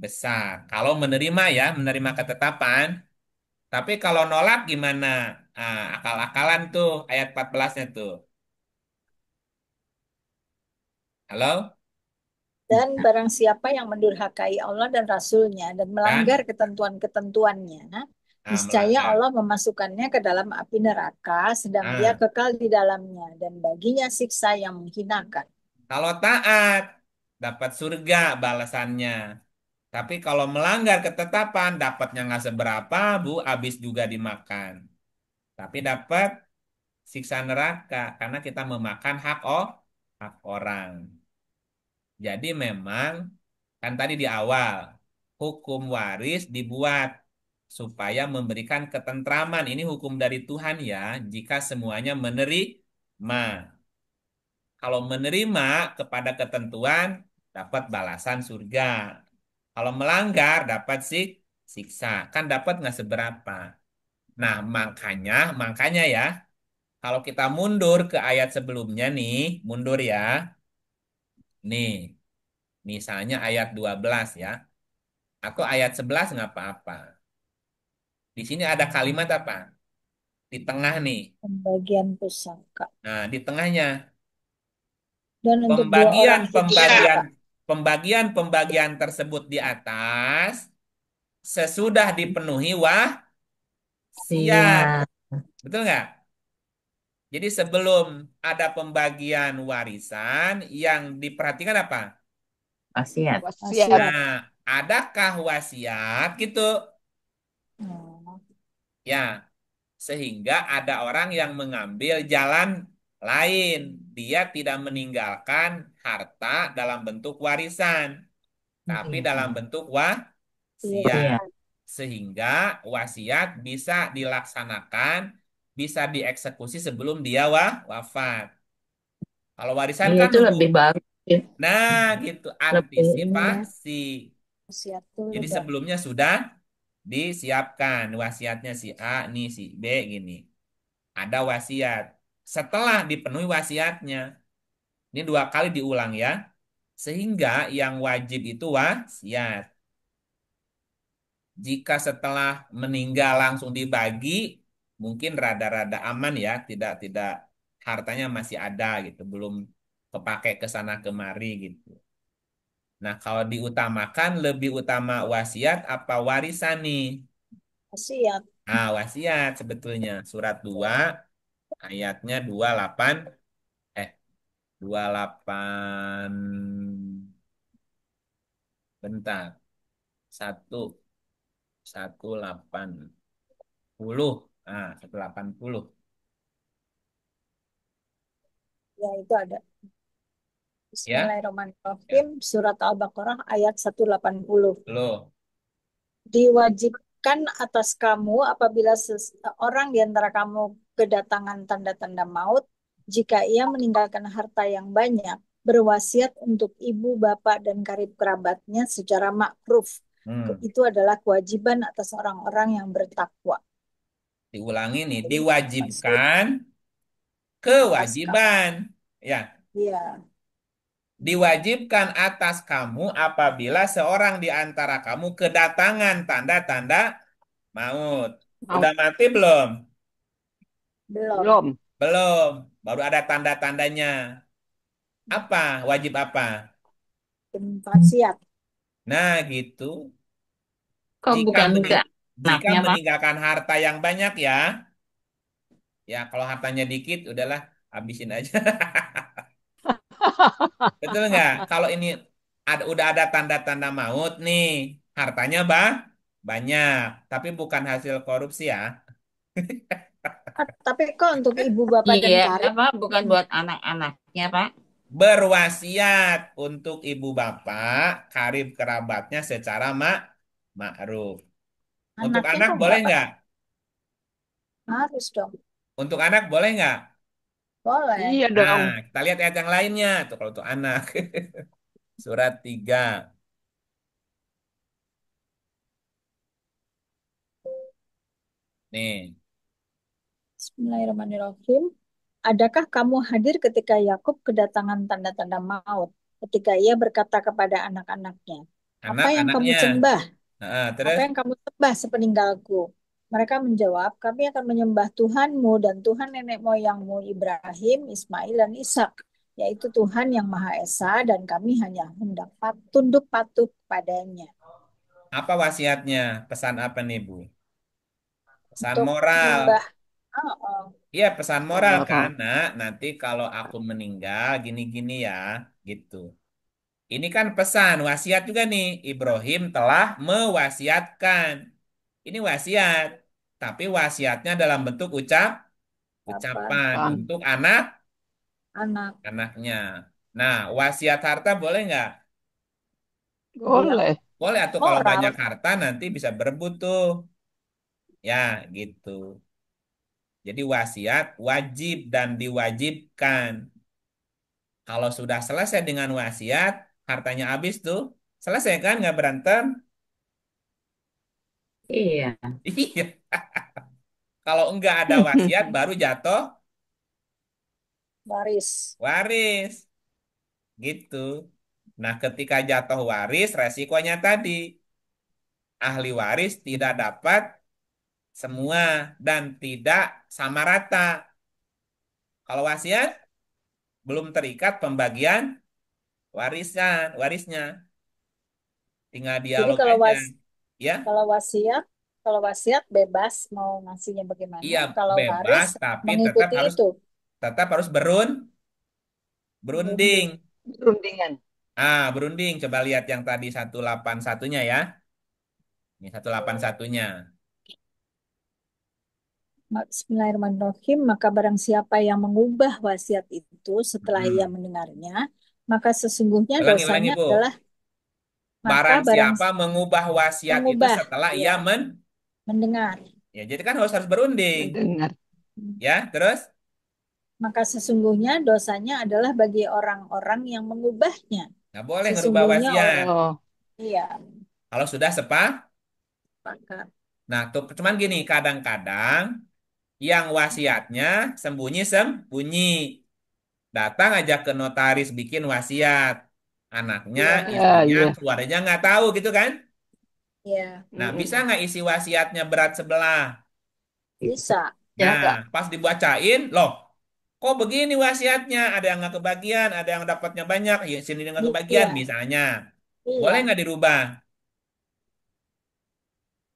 besar. Kalau menerima ya, menerima ketetapan. Tapi kalau nolak gimana? Akal-akalan tuh ayat 14-nya tuh. Halo? Dan barang siapa yang mendurhakai Allah dan Rasul-Nya dan melanggar Kan? ketentuan-ketentuannya, niscaya Melanggar. Allah memasukkannya ke dalam api neraka, sedang dia Nah, kekal di dalamnya, dan baginya siksa yang menghinakan. kalau taat, dapat surga balasannya. Tapi kalau melanggar ketetapan, dapatnya nggak seberapa, Bu, habis juga dimakan. Tapi dapat siksa neraka karena kita memakan hak orang. Jadi memang kan tadi di awal hukum waris dibuat supaya memberikan ketentraman. Ini hukum dari Tuhan ya, jika semuanya menerima. Kalau menerima kepada ketentuan dapat balasan surga. Kalau melanggar dapat siksa. Kan dapat nggak seberapa. Nah, makanya ya, kalau kita mundur ke ayat sebelumnya nih, mundur ya. Nih, misalnya ayat 12 ya. Atau ayat 11 nggak apa-apa. Di sini ada kalimat apa? Di tengah nih. Pembagian pusaka. Nah, di tengahnya Dan untuk dua pembagian orang pembagian pusaka. pembagian tersebut di atas sesudah dipenuhi wasiat. iya. Betul nggak? Jadi sebelum ada pembagian warisan yang diperhatikan apa? Wasiat. Wasiat. Wasiat. Nah, adakah wasiat gitu? Oh, Ya, sehingga ada orang yang mengambil jalan lain. Dia tidak meninggalkan harta dalam bentuk warisan, tapi Iya. dalam bentuk iya. wasiat. Iya. Sehingga wasiat bisa dilaksanakan, bisa dieksekusi sebelum dia wafat. Kalau warisan Iya, kan itu nunggu. lebih bagus ya. Nah, gitu, Lebih ini ya. antisipasi. Wasiat tuh Jadi udah. sebelumnya sudah disiapkan wasiatnya si A, nih si B gini. Ada wasiat. Setelah dipenuhi wasiatnya, ini 2 kali diulang ya. Sehingga yang wajib itu wasiat. Jika setelah meninggal langsung dibagi, mungkin rada-rada aman ya, tidak tidak hartanya masih ada gitu, belum kepake ke sana kemari gitu. Nah, kalau diutamakan lebih utama wasiat apa warisan nih? Wasiat. Ah, wasiat sebetulnya. Surat 2 ayatnya 28 eh 28 bentar. Satu 180. Ah, 180. Ya, itu ada. Ya, ya. Bismillahirrahmanirrahim. Surat Al-Baqarah ayat 180. Lo. Diwajibkan atas kamu apabila seseorang di antara kamu kedatangan tanda-tanda maut, jika ia meninggalkan harta yang banyak, berwasiat untuk ibu, bapak, dan karib kerabatnya secara makruf. Hmm. Itu adalah kewajiban atas orang-orang yang bertakwa. Diulangi nih, Jadi, maksud diwajibkan atas kamu. kewajiban. Ya, Ya, diwajibkan atas kamu apabila seorang di antara kamu kedatangan tanda-tanda maut. Mau. Udah mati belum? belum. Belum. Belum. Baru ada tanda-tandanya. Apa? Wajib apa? Wasiat. Nah, gitu. Kok Jika bukan ke jika anaknya, Pak? meninggalkan harta yang banyak ya, ya kalau hartanya dikit udahlah habisin aja. Betul nggak? Kalau ini udah ada tanda-tanda maut nih, hartanya banyak, tapi bukan hasil korupsi ya. Tapi kok untuk ibu, bapak, dan Iya, karib? apa bukan buat anak-anaknya, Pak? Berwasiat untuk ibu bapak, karib kerabatnya secara ma'ruf. Untuk Anaknya anak kok boleh nggak, Pak? nggak? Harus dong. Untuk anak boleh nggak? Boleh. Iya Nah, dong. kita lihat ayat yang lainnya tuh kalau untuk anak. Surat 3. Nih, Bismillahirrahmanirrahim. Adakah kamu hadir ketika Yakub kedatangan tanda-tanda maut? Ketika ia berkata kepada anak-anaknya, apa yang kamu anak-anaknya. sembah? Nah, Apa terus yang kamu sembah sepeninggalku? Mereka menjawab, kami akan menyembah Tuhanmu dan Tuhan nenek moyangmu Ibrahim, Ismail, dan Ishak, yaitu Tuhan yang Maha Esa, dan kami hanya hendak tunduk patuh padanya. apa wasiatnya? Pesan apa nih, Bu? Pesan Untuk moral. menyembah, oh, oh, Iya, pesan moral kan. Moral. Nah, nanti kalau aku meninggal gini-gini ya, gitu. Ini kan pesan wasiat juga nih. Ibrahim telah mewasiatkan. Ini wasiat, tapi wasiatnya dalam bentuk kapan ucapan Pan. untuk anak, anaknya. Nah, wasiat harta boleh nggak? ya, Boleh. Boleh atau kalau moral, banyak harta nanti bisa berebut tuh. Ya, gitu. Jadi wasiat wajib dan diwajibkan. Kalau sudah selesai dengan wasiat, hartanya habis tuh. Selesai kan, nggak berantem? Iya. Iya. Kalau enggak ada wasiat, baru jatuh baris. waris. Gitu. Nah, ketika jatuh waris, resikonya tadi. Ahli waris tidak dapat semua dan tidak sama rata. Kalau wasiat, belum terikat pembagian warisnya. Tinggal Jadi dialog aja. Ya, kalau wasiat, kalau wasiat bebas mau ngasihnya bagaimana. iya Kalau waris bebas, tapi mengikuti itu. tetap harus Berunding. berunding. Rundingan. Ah, berunding. Coba lihat yang tadi 181-nya ya. Ini 181-nya. Bismillahirrahmanirrahim. Maka barang siapa yang mengubah wasiat itu setelah ia Mm-mm. mendengarnya, maka sesungguhnya Ulangi, dosanya Bu. adalah maka Barang barang siapa mengubah wasiat itu mengubah, setelah ia ya, mendengar. ya jadi kan harus berunding. Mendengar. Ya, terus Maka sesungguhnya dosanya adalah bagi orang-orang yang mengubahnya. nggak boleh ngerubah Sesungguhnya wasiat. orang, Oh, iya, Kalau sudah maka nah tuh cuman gini, kadang-kadang yang wasiatnya sembunyi-sembunyi. Datang aja ke notaris bikin wasiat. Anaknya, iya, ya, istrinya, ya. keluarganya nggak tahu gitu kan? iya, Nah, bisa Mm-mm. nggak isi wasiatnya berat sebelah? bisa. Ya, Nah, Kak. pas dibacain, loh, kok begini wasiatnya? Ada yang nggak kebagian, ada yang dapatnya banyak, ya sini nggak kebagian, Iya, misalnya. Boleh Iya, nggak dirubah?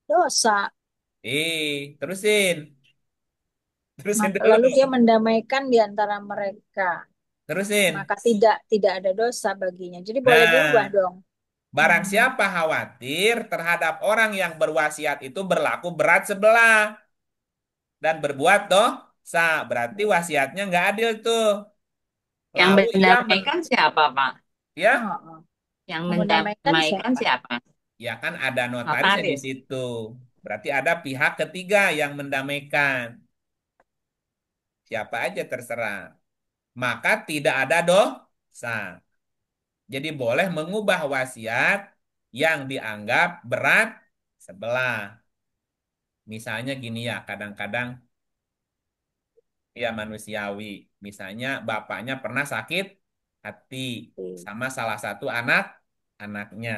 dosa. Terusin. Terusin Maka, dulu. lalu dia mendamaikan di antara mereka. Terusin. Maka tidak ada dosa baginya. Jadi boleh dirubah Nah, dong. barang Hmm. siapa khawatir terhadap orang yang berwasiat itu berlaku berat sebelah dan berbuat dosa, berarti wasiatnya nggak adil tuh. Yang Lalu ia mendamaikan siapa, Pak? ya, Oh, oh. Yang Yang mendamaikan mendamaikan siapa? siapa? ya kan ada notarisnya di Notaris. situ. Berarti ada pihak ketiga yang mendamaikan. Siapa aja terserah. Maka tidak ada dosa. Jadi boleh mengubah wasiat yang dianggap berat sebelah. Misalnya gini ya, kadang-kadang ya manusiawi. Misalnya bapaknya pernah sakit hati Oke. sama salah satu anaknya.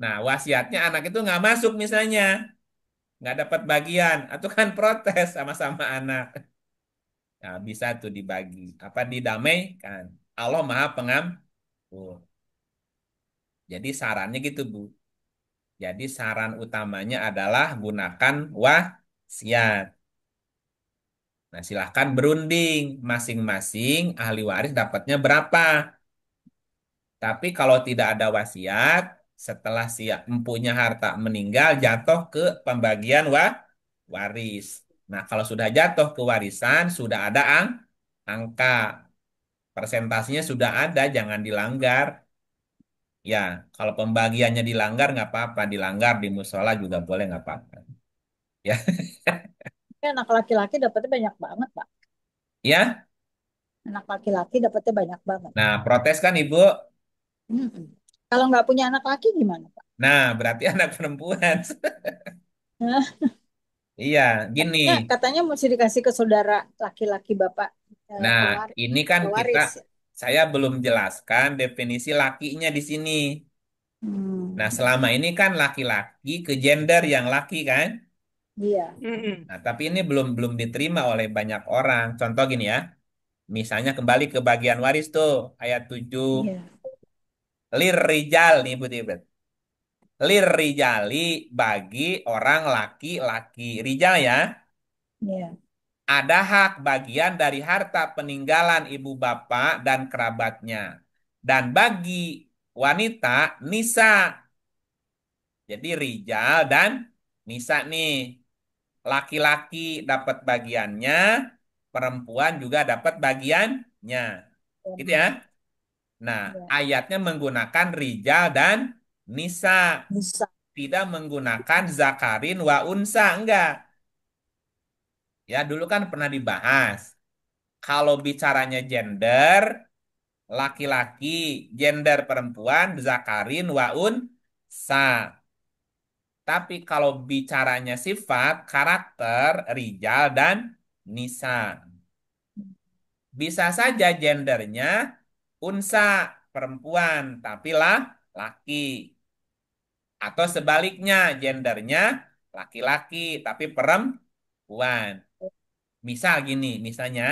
Nah, wasiatnya anak itu nggak masuk misalnya, nggak dapat bagian, atau kan protes sama-sama anak. Nah, bisa tuh dibagi. Apa didamaikan? Allah Maha Pengampun. Jadi sarannya gitu, Bu. Jadi saran utamanya adalah gunakan wasiat. Nah, silahkan berunding. Masing-masing ahli waris dapatnya berapa. Tapi kalau tidak ada wasiat, setelah si empunya harta meninggal, jatuh ke pembagian waris. Nah, kalau sudah jatuh ke warisan, sudah ada angka. Persentasenya sudah ada, jangan dilanggar. Ya, kalau pembagiannya dilanggar, nggak apa-apa. Dilanggar di musola juga boleh, nggak apa-apa. Ya, Tapi anak laki-laki dapatnya banyak banget, Pak. ya. Anak laki-laki dapatnya banyak banget. Nah, protes kan Ibu? Mm-mm. Kalau nggak punya anak laki gimana, Pak? Nah, berarti anak perempuan. Nah, Iya, gini. katanya mesti dikasih ke saudara laki-laki Bapak, Nah, pewaris, ini kan pewaris ya. saya belum jelaskan definisi lakinya di sini. Nah, Hmm, selama ini kan laki-laki ke gender yang laki kan? iya, Mm-mm. Nah, tapi ini belum belum diterima oleh banyak orang. Contoh gini ya. Misalnya kembali ke bagian waris tuh, ayat 7. iya, Lir rijal nih, Bu Tibet. Lir rijali bagi orang laki-laki. Rijal ya. iya. Ada hak bagian dari harta peninggalan ibu bapak dan kerabatnya. Dan bagi wanita, nisa. Jadi rijal dan nisa nih. Laki-laki dapat bagiannya, perempuan juga dapat bagiannya. Gitu ya. Nah, Iya. ayatnya menggunakan rijal dan nisa. Bisa. Tidak menggunakan zakarin wa unsa. Enggak. Ya, dulu kan pernah dibahas. Kalau bicaranya gender, laki-laki, gender perempuan, zakarin, waun, sa. Tapi kalau bicaranya sifat, karakter, rijal, dan nisa. Bisa saja gendernya unsa, perempuan, tapi lah laki. Atau sebaliknya, gendernya laki-laki, tapi perempuan. Misal gini, misalnya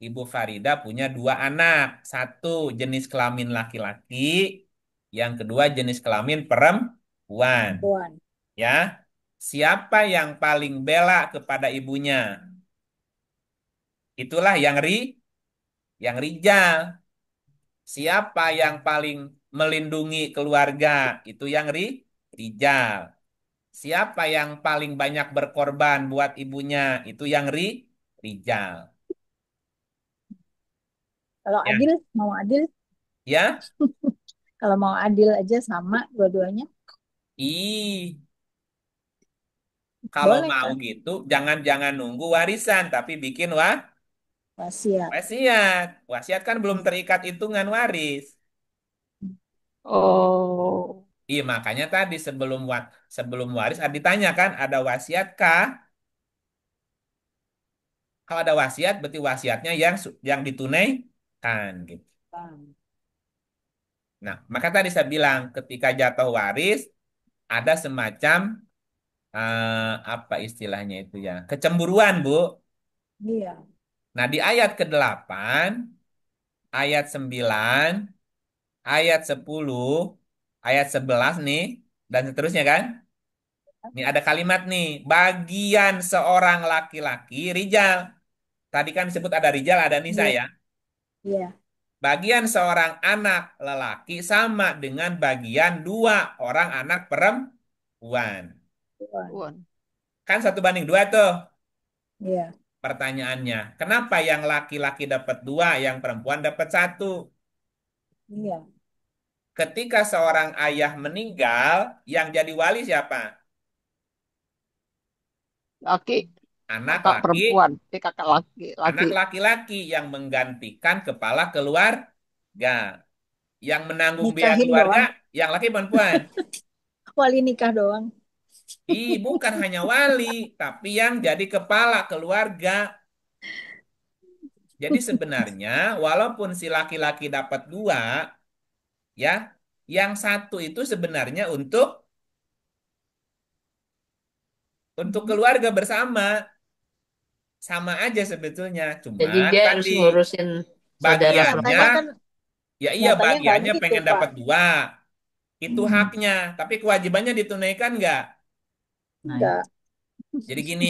Ibu Farida punya dua anak. Satu jenis kelamin laki-laki, yang kedua jenis kelamin perempuan. Perempuan. Ya, siapa yang paling bela kepada ibunya? Itulah yang rijal. Siapa yang paling melindungi keluarga? Itu yang rijal. Siapa yang paling banyak berkorban buat ibunya? Itu yang rijal. Kalau Ya. adil, mau adil, Ya, kalau mau adil aja sama dua-duanya, ih, kalau boleh mau kan? gitu, jangan-jangan nunggu warisan, tapi bikin Wasiat. wasiat. Wasiat kan belum terikat hitungan waris. Oh, Iya, makanya tadi sebelum waris ditanya kan, ada wasiat kah? Kalau ada wasiat, berarti wasiatnya yang ditunaikan gitu. Nah, maka tadi saya bilang, ketika jatuh waris, ada semacam apa istilahnya itu ya, kecemburuan, Bu. Iya. Nah, di ayat ke-8, ayat 9, ayat 10. ayat 11 nih dan seterusnya kan. Ini ada kalimat nih, bagian seorang laki-laki rijal. Tadi kan disebut ada rijal, ada nisa Iya, ya. iya, Bagian seorang anak lelaki sama dengan bagian dua orang anak perempuan. Tuhan. Tuhan. Kan 1 banding 2 tuh. Iya, Pertanyaannya, kenapa yang laki-laki dapat 2, yang perempuan dapat 1? iya. Ketika seorang ayah meninggal, yang jadi wali siapa? Laki, Anak kakak laki, perempuan. Kakak laki, anak laki. laki-laki yang menggantikan kepala keluarga. Yang menanggung biaya Nikahin keluarga, doang. yang laki perempuan. Wali nikah doang. Bukan hanya wali, tapi yang jadi kepala keluarga. Jadi sebenarnya, walaupun si laki-laki dapat 2, ya, yang satu itu sebenarnya untuk keluarga bersama, sama aja sebetulnya. Jadi Cuman dia harus tadi ngurusin Tapi saudara bagiannya, nyatanya perempuan. kan, ya iya nyatanya nggak bagiannya gitu, pengen Pak. dapat 2, itu Hmm, haknya. Tapi kewajibannya ditunaikan nggak? Nah, itu. enggak. Jadi gini,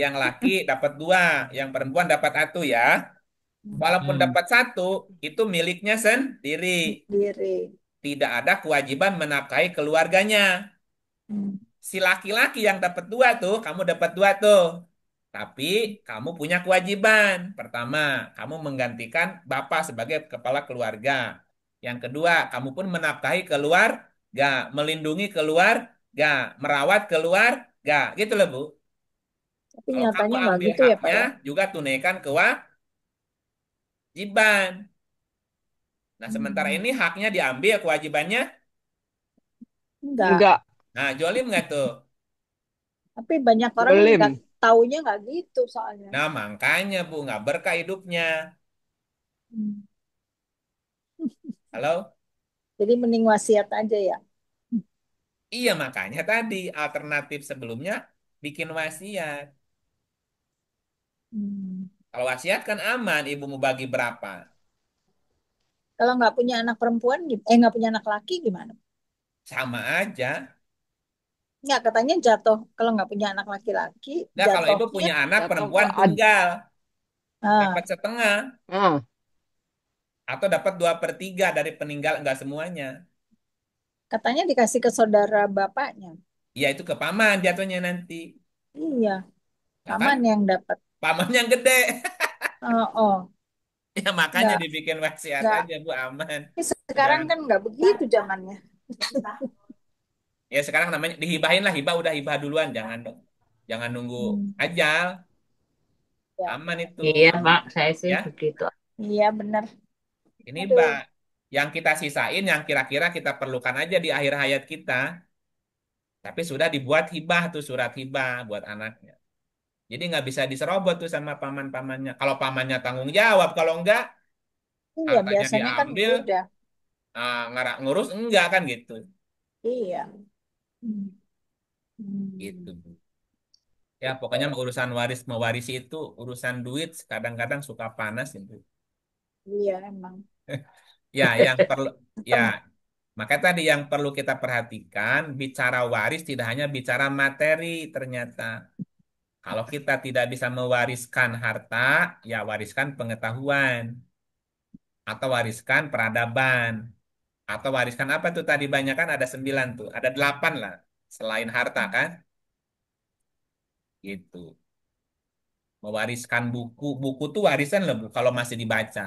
yang laki dapat 2, yang perempuan dapat 1 ya. Walaupun Hmm. dapat 1, itu miliknya sendiri. Sendiri. Tidak ada kewajiban menafkahi keluarganya. Hmm. Si laki-laki yang dapat 2 tuh, kamu dapat 2 tuh. Tapi kamu punya kewajiban. Pertama, kamu menggantikan bapak sebagai kepala keluarga. Yang kedua, kamu pun menafkahi keluarga, melindungi keluarga, merawat keluarga. Gitu loh, Bu. Tapi Kalau kamu nyatanya nggak ambil gitu ya, Pak haknya, ya? juga tunaikan kewajiban. Nah, sementara Hmm. ini haknya diambil, kewajibannya. Enggak. Enggak, Nah, jolim nggak tuh? Tapi banyak orang nggak jolim. taunya nggak gitu soalnya. Nah, makanya, Bu, nggak berkah hidupnya. Hmm. Halo? Jadi mending wasiat aja ya. Iya, makanya tadi alternatif sebelumnya bikin wasiat. Hmm. Kalau wasiat kan aman, ibu mau bagi berapa? Kalau nggak punya anak perempuan, nggak punya anak laki gimana? Sama aja. Nggak, katanya jatuh. Kalau nggak punya anak laki-laki, Nah, kalau ibu jatuhnya. punya anak Jatuh ke perempuan tunggal, dapat Ah, setengah. ah, Atau dapat 2/3 dari peninggal, enggak semuanya. katanya dikasih ke saudara bapaknya. Ya, itu ke paman jatuhnya nanti. Iya, Nah, kan paman yang dapat. paman yang gede. Oh, oh, Ya, makanya nggak, dibikin wasiat nggak. aja, Bu, aman. Ini sekarang Jangan. kan nggak begitu zamannya. Ya, sekarang namanya dihibahin lah, hibah udah hibah duluan, jangan dong. Jangan nunggu Hmm, ajal, ya, aman itu. Iya, Pak, saya sih Ya, begitu. iya benar. ini Mbak, Aduh, yang kita sisain yang kira-kira kita perlukan aja di akhir hayat kita, tapi sudah dibuat hibah tuh surat hibah buat anaknya. Jadi nggak bisa diserobot tuh sama paman-pamannya. Kalau pamannya tanggung jawab, kalau enggak iya hartanya biasanya kan diambil, udah. ngurus enggak kan gitu. Iya. Hmm. Gitu, Hmm. Bu. Ya, pokoknya urusan waris mewarisi itu urusan duit kadang-kadang suka panas itu. Iya emang. Ya, yang perlu ya, Tem- maka tadi yang perlu kita perhatikan, bicara waris tidak hanya bicara materi ternyata. Kalau kita tidak bisa mewariskan harta, ya wariskan pengetahuan atau wariskan peradaban atau wariskan apa tuh tadi banyak kan ada 9 tuh, ada 8 lah selain harta kan, gitu. Mewariskan buku, buku tuh warisan loh Bu, kalau masih dibaca.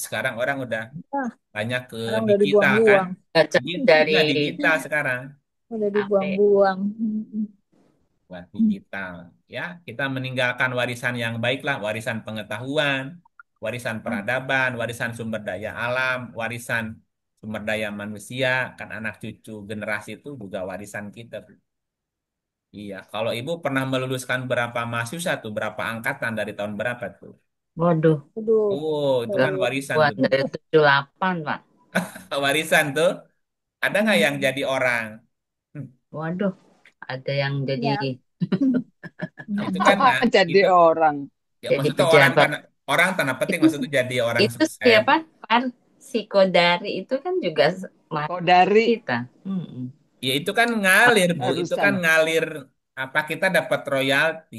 Sekarang orang udah Ah, banyak ke sekarang udah digital kan, dibuang-buang. Baca dari Nah digital sekarang. Udah HP. dibuang-buang. Hmm. Buat Hmm. digital. Ya, kita meninggalkan warisan yang baik lah, warisan pengetahuan, warisan peradaban, warisan sumber daya alam, warisan sumber daya manusia, kan anak cucu generasi itu juga warisan kita. Iya, kalau ibu pernah meluluskan berapa mahasiswa tuh, berapa angkatan dari tahun berapa tuh? Waduh, Aduh, Oh, itu kan dari warisan buat tuh, Bu. dari 78, Pak. Warisan tuh, ada nggak yang hmm, jadi orang? Hmm, Waduh, ada yang jadi ya. Nah, itu kan, nah, jadi itu orang. ya jadi maksudnya orang pejabat. orang tanda petik Itu maksudnya jadi orang itu sukses. siapa? Pak? si Kodari itu kan juga mahasiswa Kodari kita. Mm-mm. Ya itu kan ngalir, Bu. Itu kan barusan. ngalir apa kita dapat royalti.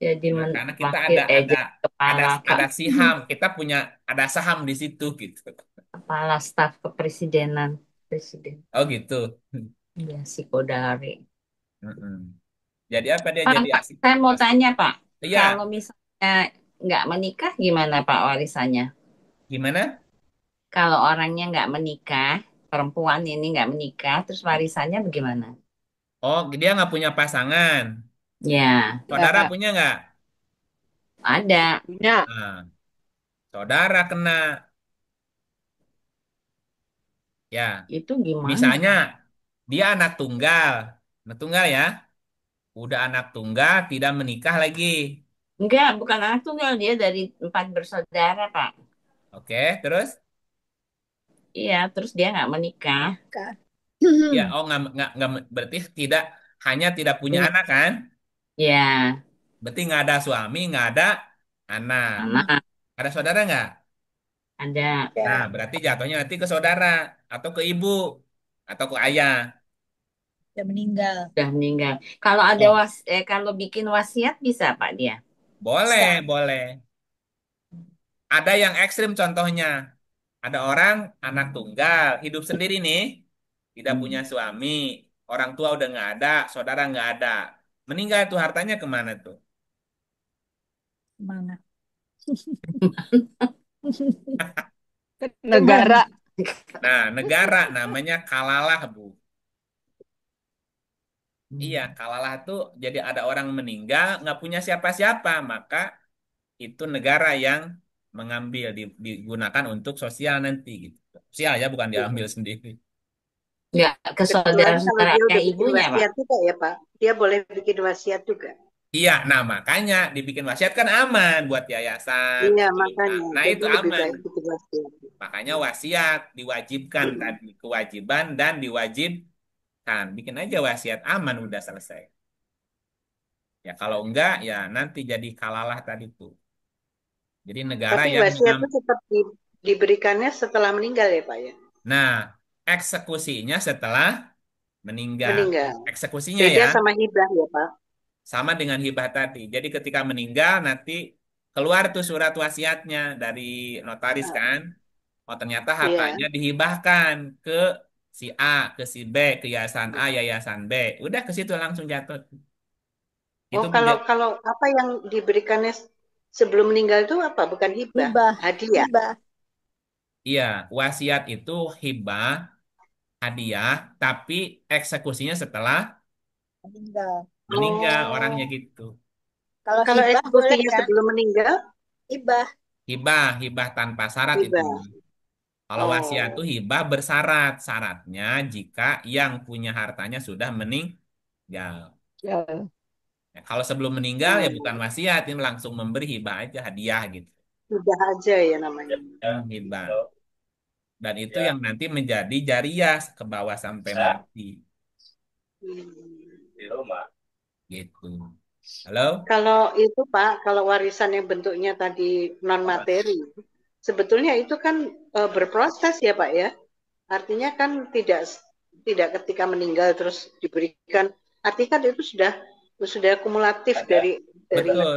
Jadi Nah, karena kita wakil ada jadi kepala ada siham, kita punya ada saham di situ gitu. kepala staf kepresidenan presiden. Oh gitu. Ya si Kodari. Mm-mm. Jadi apa dia Pak, jadi Pak, asik? saya mau tanya Pak, kalau Iya, misalnya nggak menikah gimana Pak warisannya? gimana? Kalau orangnya nggak menikah, perempuan ini nggak menikah, terus warisannya bagaimana? Oh, dia nggak punya pasangan. Ya, Saudara Ya, punya nggak? ada. punya. Nah, saudara kena. Ya, Itu gimana misalnya Pak? dia anak tunggal. Anak tunggal ya. Udah anak tunggal, tidak menikah lagi. Enggak, bukan anak tunggal, dia dari 4 bersaudara Pak. Oke, terus? Iya, terus dia nggak menikah. Kak. Ya, oh nggak, berarti tidak hanya tidak punya Punya- anak kan? Ya, Berarti nggak ada suami, nggak ada anak. anak Ada saudara nggak? ada, Nah, Ya, berarti jatuhnya nanti ke saudara atau ke ibu atau ke ayah. udah meninggal. udah meninggal. Kalau ada Oh, kalau bikin wasiat bisa Pak dia. boleh, Bisa. boleh. Ada yang ekstrim contohnya. Ada orang anak tunggal, hidup sendiri nih, tidak punya suami, orang tua udah nggak ada, saudara nggak ada. Meninggal tuh hartanya kemana tuh? Mana? Negara. Kemana? Nah, negara namanya kalalah, Bu. Iya, Hmm. kalalah tuh jadi ada orang meninggal, nggak punya siapa-siapa, maka itu negara yang mengambil, digunakan untuk sosial nanti gitu. Sosial ya, bukan diambil sendiri. Nggak ke Kecuali kalau saudara-saudara dia yang udah bikin ibunya Pak. wasiat juga ya Pak. Dia boleh bikin wasiat juga. Iya, nah makanya dibikin wasiat kan aman buat yayasan. Iya Nah, makanya. nah Jadi itu lebih aman. baik bikin wasiat. Makanya wasiat diwajibkan tadi, kewajiban dan diwajibkan. Bikin aja wasiat aman udah selesai. Ya kalau enggak ya nanti jadi kalalah tadi tuh. Jadi negara Tapi yang wasiat itu tetap diberikannya setelah meninggal ya Pak ya. nah, eksekusinya setelah meninggal. Meninggal. Eksekusinya Beda ya sama hibah ya Pak. sama dengan hibah tadi. Jadi ketika meninggal nanti keluar tuh surat wasiatnya dari notaris Ah, kan. Oh ternyata iya. hartanya dihibahkan ke si A, ke si B, ke yayasan A, yayasan B. Udah ke situ langsung jatuh. Oh Itu kalau kalau apa yang diberikannya sebelum meninggal itu apa? Bukan hibah, Hibah. hadiah. Hibah. iya, wasiat itu hibah, hadiah, tapi eksekusinya setelah Meninggal. meninggal orangnya Oh, gitu. Kalau kalau hibah boleh eksekusinya kan? sebelum meninggal, Hibah. Hibah, hibah tanpa syarat itu. hibah. Kalau wasiat itu Oh, hibah bersyarat. Syaratnya jika yang punya hartanya sudah meninggal. Ya, Ya, kalau sebelum meninggal ya bukan oh, wasiat, ini langsung memberi hibah aja, hadiah gitu. hibah aja ya namanya. Hibah. Dan itu yang nanti menjadi jariah ke bawah sampai mati. Hmm. Gitu. Halo? Kalau itu Pak, kalau warisan yang bentuknya tadi non materi, sebetulnya itu kan berproses ya Pak ya. Artinya kan tidak tidak ketika meninggal terus diberikan. Artinya kan itu sudah kumulatif dari Betul.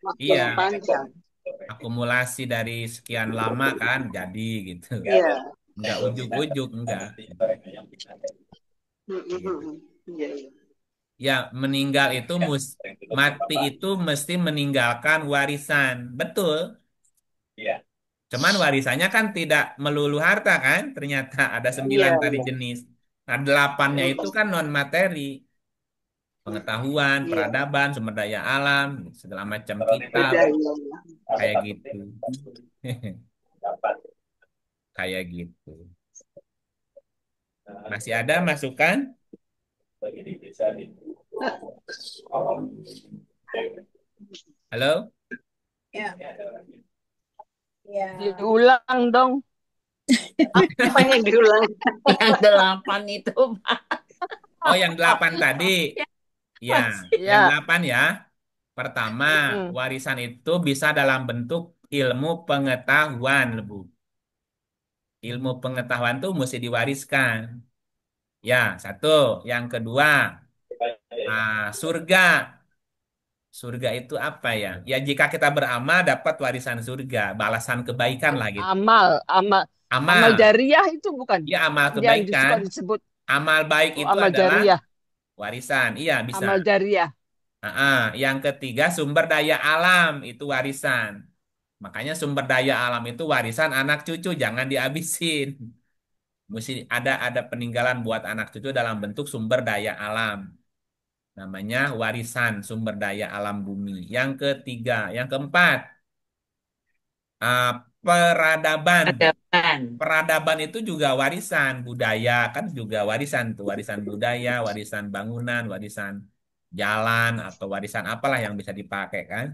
waktu Iya. yang panjang. Akumulasi dari sekian lama kan jadi gitu. Iya. Enggak ujuk-ujuk, enggak. Hmm, hmm, Gitu. hmm. Iya, iya. Ya, meninggal itu mati itu mesti meninggalkan warisan. Betul. Cuman warisannya kan tidak melulu harta kan? Ternyata ada Iya, 9 tadi iya. jenis. Nah, delapannya Hmm, itu kan non materi. Pengetahuan, iya. peradaban, sumber daya alam, segala macam kitab, Budayanya. kayak gitu. Kayak gitu. Masih ada masukan? Halo? Ya. Ya. diulang dong. Apanya yang diulang? Yang 8 itu Pak. Oh, yang 8 tadi. Ya, yang Ya, 8 ya. Pertama, mm-mm. warisan itu bisa dalam bentuk ilmu pengetahuan, Bu. Ilmu pengetahuan tuh mesti diwariskan. Ya, satu. Yang kedua, surga. Surga itu apa ya? Ya jika kita beramal dapat warisan surga, balasan kebaikan lah gitu. Amal, amal, amal Amal, jariah itu bukan ya amal yang kebaikan. suka disebut Amal baik itu amal adalah jariah, warisan. Iya, bisa. amal jariah. Yang ketiga, sumber daya alam itu warisan. Makanya sumber daya alam itu warisan anak cucu, jangan dihabisin. Mesti ada peninggalan buat anak cucu dalam bentuk sumber daya alam. Namanya warisan sumber daya alam bumi. Yang ketiga, yang keempat, uh, peradaban. Peradaban. Peradaban itu juga warisan budaya, kan juga warisan tuh, warisan budaya, warisan bangunan, warisan jalan atau warisan apalah yang bisa dipakai kan.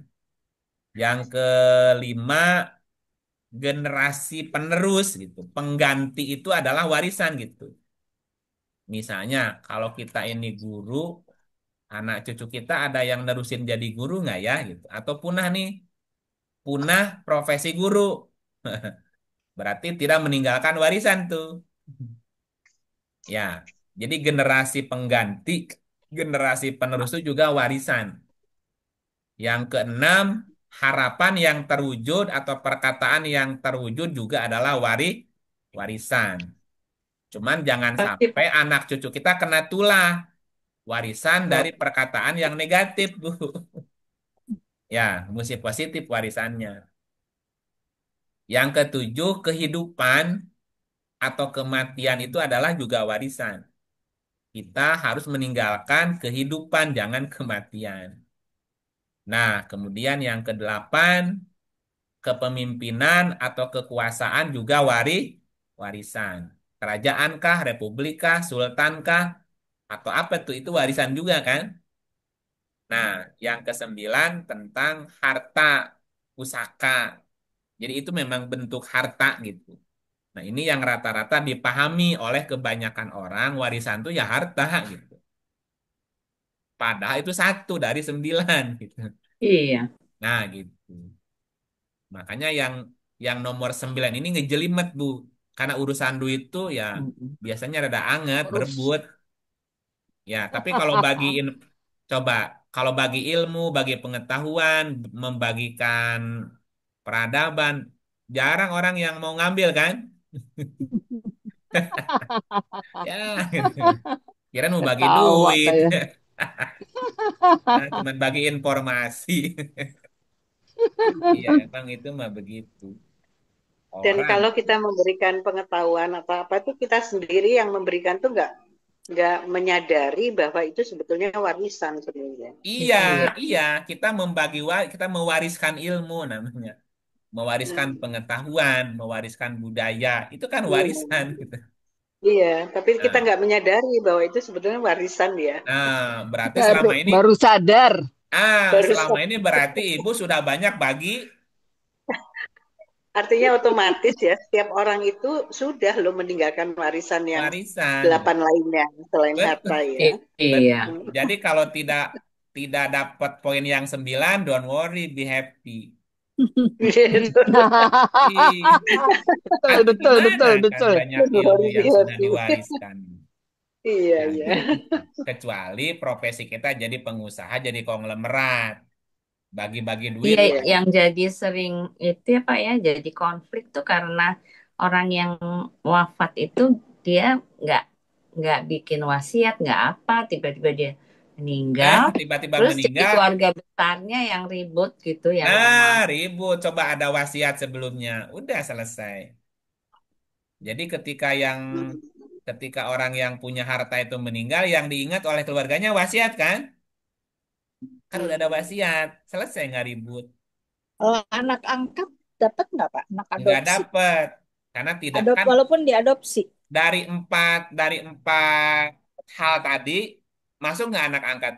Yang kelima, generasi penerus gitu. Pengganti itu adalah warisan gitu. Misalnya kalau kita ini guru, anak cucu kita ada yang nerusin jadi guru nggak ya gitu. Atau punah nih, punah profesi guru. Berarti tidak meninggalkan warisan tuh. Ya, jadi generasi pengganti, generasi penerus itu juga warisan. Yang keenam, harapan yang terwujud atau perkataan yang terwujud juga adalah warisan. Cuman jangan Pasti sampai anak cucu kita kena tulah warisan dari Pak. perkataan yang negatif, Bu. Ya, mesti positif warisannya. Yang ketujuh, kehidupan atau kematian itu adalah juga warisan. Kita harus meninggalkan kehidupan, jangan kematian. Nah, kemudian yang kedelapan, kepemimpinan atau kekuasaan juga warisan. KerajaanKah, republikkah, sultankah, atau apa tuh? Itu warisan juga kan? Nah, yang kesembilan tentang harta pusaka. Jadi itu memang bentuk harta gitu. Nah, ini yang rata-rata dipahami oleh kebanyakan orang, warisan tuh ya harta gitu. Padahal itu satu dari sembilan gitu. Iya. Nah, gitu. Makanya yang nomor 9 ini ngejelimet, Bu. Karena urusan duit tuh ya Mm-mm. biasanya rada anget, Terus berebut. Ya, tapi coba kalau bagi ilmu, bagi pengetahuan, membagikan peradaban, jarang orang yang mau ngambil kan? Ya, gitu. Kira mau bagi ketawa duit. saya. Nah, cuman bagi informasi. Iya, emang itu mah begitu. Dan Orang. kalau kita memberikan pengetahuan atau apa itu kita sendiri yang memberikan tuh nggak menyadari bahwa itu sebetulnya warisan sebenarnya. Iya, Iya. iya, kita mewariskan ilmu namanya. Mewariskan Hmm. pengetahuan, mewariskan budaya. Itu kan Iya, warisan gitu. iya, tapi kita Nah, nggak menyadari bahwa itu sebetulnya warisan ya. berarti Baru baru sadar. Baru selama ini berarti ibu sudah banyak bagi artinya otomatis ya setiap orang itu sudah loh meninggalkan warisan yang warisan gitu. 8 lainnya selain Betul, harta ya. Iya. betul. Jadi kalau tidak dapat poin yang 9, don't worry, be happy. Gitu. Ih, Betul, atau betul, gimana betul, kan betul. banyak ilmu yang sudah Happy. diwariskan. Iya, Ya iya. gitu. Kecuali profesi kita jadi pengusaha, jadi konglomerat, bagi-bagi duit Iya, lah. Iya. yang jadi sering itu ya Pak ya, jadi konflik tuh karena orang yang wafat itu dia nggak nggak bikin wasiat, nggak apa, tiba-tiba dia meninggal, Tiba-tiba terus jadi meninggal. keluarga besarnya yang ribut gitu, yang nggak Nah, mau. ribut. Coba ada wasiat sebelumnya. Udah selesai. Jadi ketika orang yang punya harta itu meninggal, yang diingat oleh keluarganya wasiat kan? Kan udah ada wasiat. Selesai nggak ribut. Kalau anak angkat dapat nggak Pak? Anak Nggak adopsi. dapet. Karena tidak kan Walaupun diadopsi. dari empat hal tadi masuk nggak anak angkat?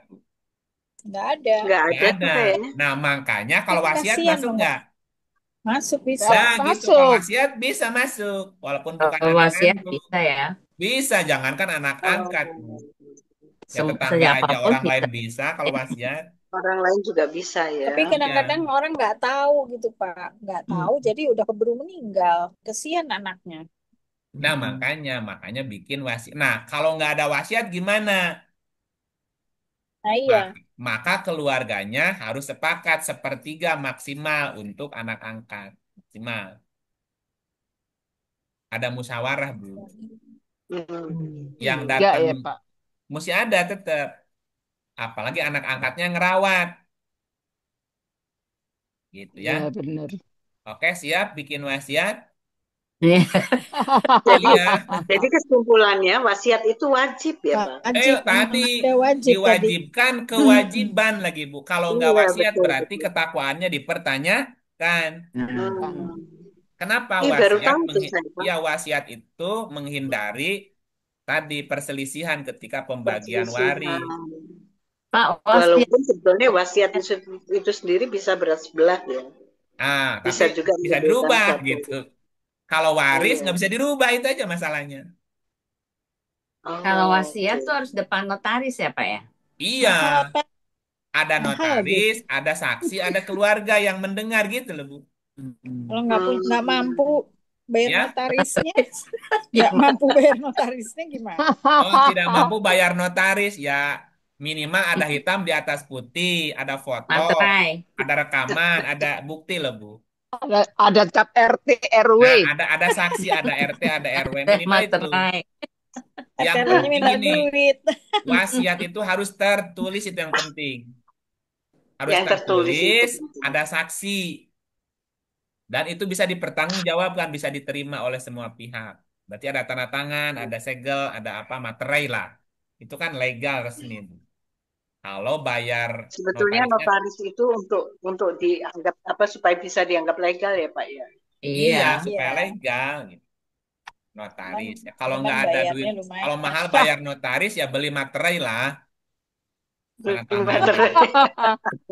Nggak ada. Nggak Nggak ada ada. tuh kayaknya. Nah, makanya kalau Kan wasiat kasihan masuk dong Pak. nggak? Masuk bisa. Nah, gitu. Kalau Masuk. wasiat bisa masuk. Walaupun bukan Kalau anak wasiat angkat. bisa ya, Bisa, jangankan anak angkat. Oh, Ya tetangga aja siapapun orang lain bisa. bisa kalau wasiat. orang lain juga bisa Tapi ya. kadang-kadang Iya. orang nggak tahu gitu Pak. Nggak Hmm. tahu jadi udah keburu meninggal. Kesian anaknya. Nah, Mm-mm. makanya bikin wasiat. Nah, kalau nggak ada wasiat gimana? Nah, Ma- iya. Maka keluarganya harus sepakat sepertiga maksimal untuk anak angkat. Maksimal. Ada musyawarah, Bu. Hmm. Yang Tiga datang ya Pak. mesti ada tetap. Apalagi anak angkatnya ngerawat. Gitu ya. Iya benar. Oke, siap bikin wasiat? Iya. Jadi Iya. jadi kesimpulannya wasiat itu wajib ya, Pak. Eh, Wajib, tadi ada wajib tadi. diwajibkan kewajiban lagi, Bu. Kalau nggak Iya, wasiat betul berarti betul. ketakwaannya dipertanyakan. Hmm. Hmm. Kenapa Ih, baru wasiat tahu tuh saya, Pak. ya wasiat itu menghindari tadi perselisihan ketika pembagian waris. Perselisihan. Pak, wasiat. Walaupun sebetulnya wasiat itu sendiri bisa berat sebelah ya. Ah, tapi Bisa juga bisa menimbulkan dirubah satu. gitu. Kalau waris Iya. nggak bisa dirubah itu aja masalahnya. Kalau Oh, wasiat oke. tuh harus depan notaris ya, Pak ya? Iya, Mahal, Pak. ada Mahal lagi. notaris, ada saksi, ada keluarga yang mendengar gitu loh, Bu. Kalau Hmm. nggak mampu Hmm. bayar Ya, notarisnya, nggak Gimana? mampu bayar notarisnya gimana? oh tidak mampu bayar notaris ya minimal ada hitam di atas putih, ada foto, Materai. ada rekaman, ada bukti loh, Bu. Ada cap RT RW. Nah, ada saksi, ada RT, ada RW minimal itu. Materai. Yang RT-nya penting minta ini duit. wasiat itu harus tertulis itu yang penting. Harus Yang tertulis itu tertulis, penting. ada saksi dan itu bisa dipertanggungjawabkan, bisa diterima oleh semua pihak. Berarti ada tanda tangan, ada segel, ada apa materai lah. Itu kan legal resmi. Kalau bayar Sebetulnya notarisnya, notaris itu untuk dianggap apa supaya bisa dianggap legal ya, Pak ya. iya Iya. supaya Iya, legal gitu. cuman Notaris. Ya, kalau memang nggak ada duit, bayarnya kalau lumayan. mahal bayar notaris ya beli materai lah, tanda Beli tangan gitu. materai.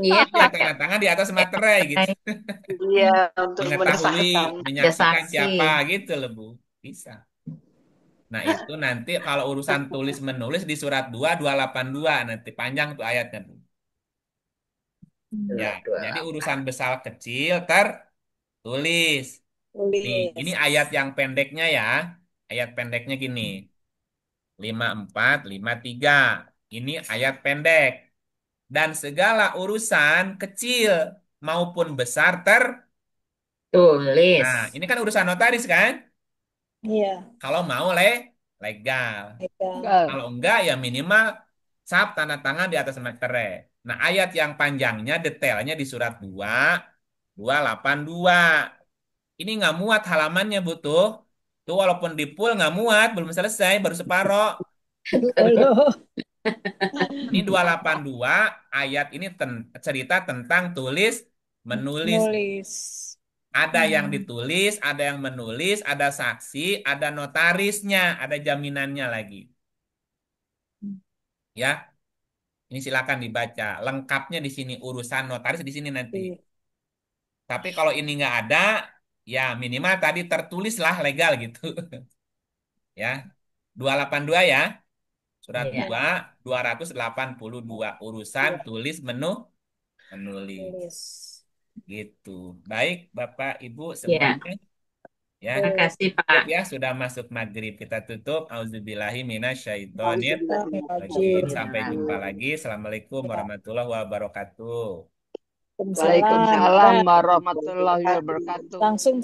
Iya, Iya, pakai tanda tangan di atas materai gitu. materai. Iya, untuk Mengetahui, mensahkan. Ada menyaksikan saksi. siapa gitu loh, Bu. Bisa. Nah, itu nanti kalau urusan tulis menulis di surat 282 nanti panjang tuh ayatnya, Bu. Ya, Dua, dua, jadi urusan delapan. besar kecil tertulis. Nih, ini Tulis. ayat yang pendeknya ya. Ayat pendeknya gini. 5453. Ini ayat pendek. Dan segala urusan kecil maupun besar Nah, Tulis. ini kan urusan notaris kan? Iya, Kalau mau legal. legal. Enggak. Kalau enggak ya minimal sap tanda tangan di atas materai. Nah, ayat yang panjangnya detailnya di surat 282. Ini nggak muat halamannya butuh. Tuh walaupun di full nggak muat, belum selesai, baru separoh. Kalau Ini 282 ayat ini cerita tentang tulis menulis. nulis. Ada yang Hmm. ditulis, ada yang menulis, ada saksi, ada notarisnya, ada jaminannya lagi. Ya, ini silakan dibaca. Lengkapnya di sini urusan notaris di sini nanti. Iya. Tapi kalau ini nggak ada, ya minimal tadi tertulislah legal gitu. Ya, 282 ya. Surat Iya. dua 282 urusan Iya, tulis menulis. nulis. Gitu. Baik, Bapak, Ibu Iya. semuanya. Ya, Oke. Makasih, cukup Pak. ya sudah masuk maghrib. Kita tutup. Auzubillahi minasyaitonir rajim. Astagfirullahaladzim. Sampai jumpa Alhamdulillah. lagi. Assalamualaikum Ya. warahmatullahi wabarakatuh. Waalaikumsalam. Waalaikumsalam Dah. warahmatullahi wabarakatuh. Langsung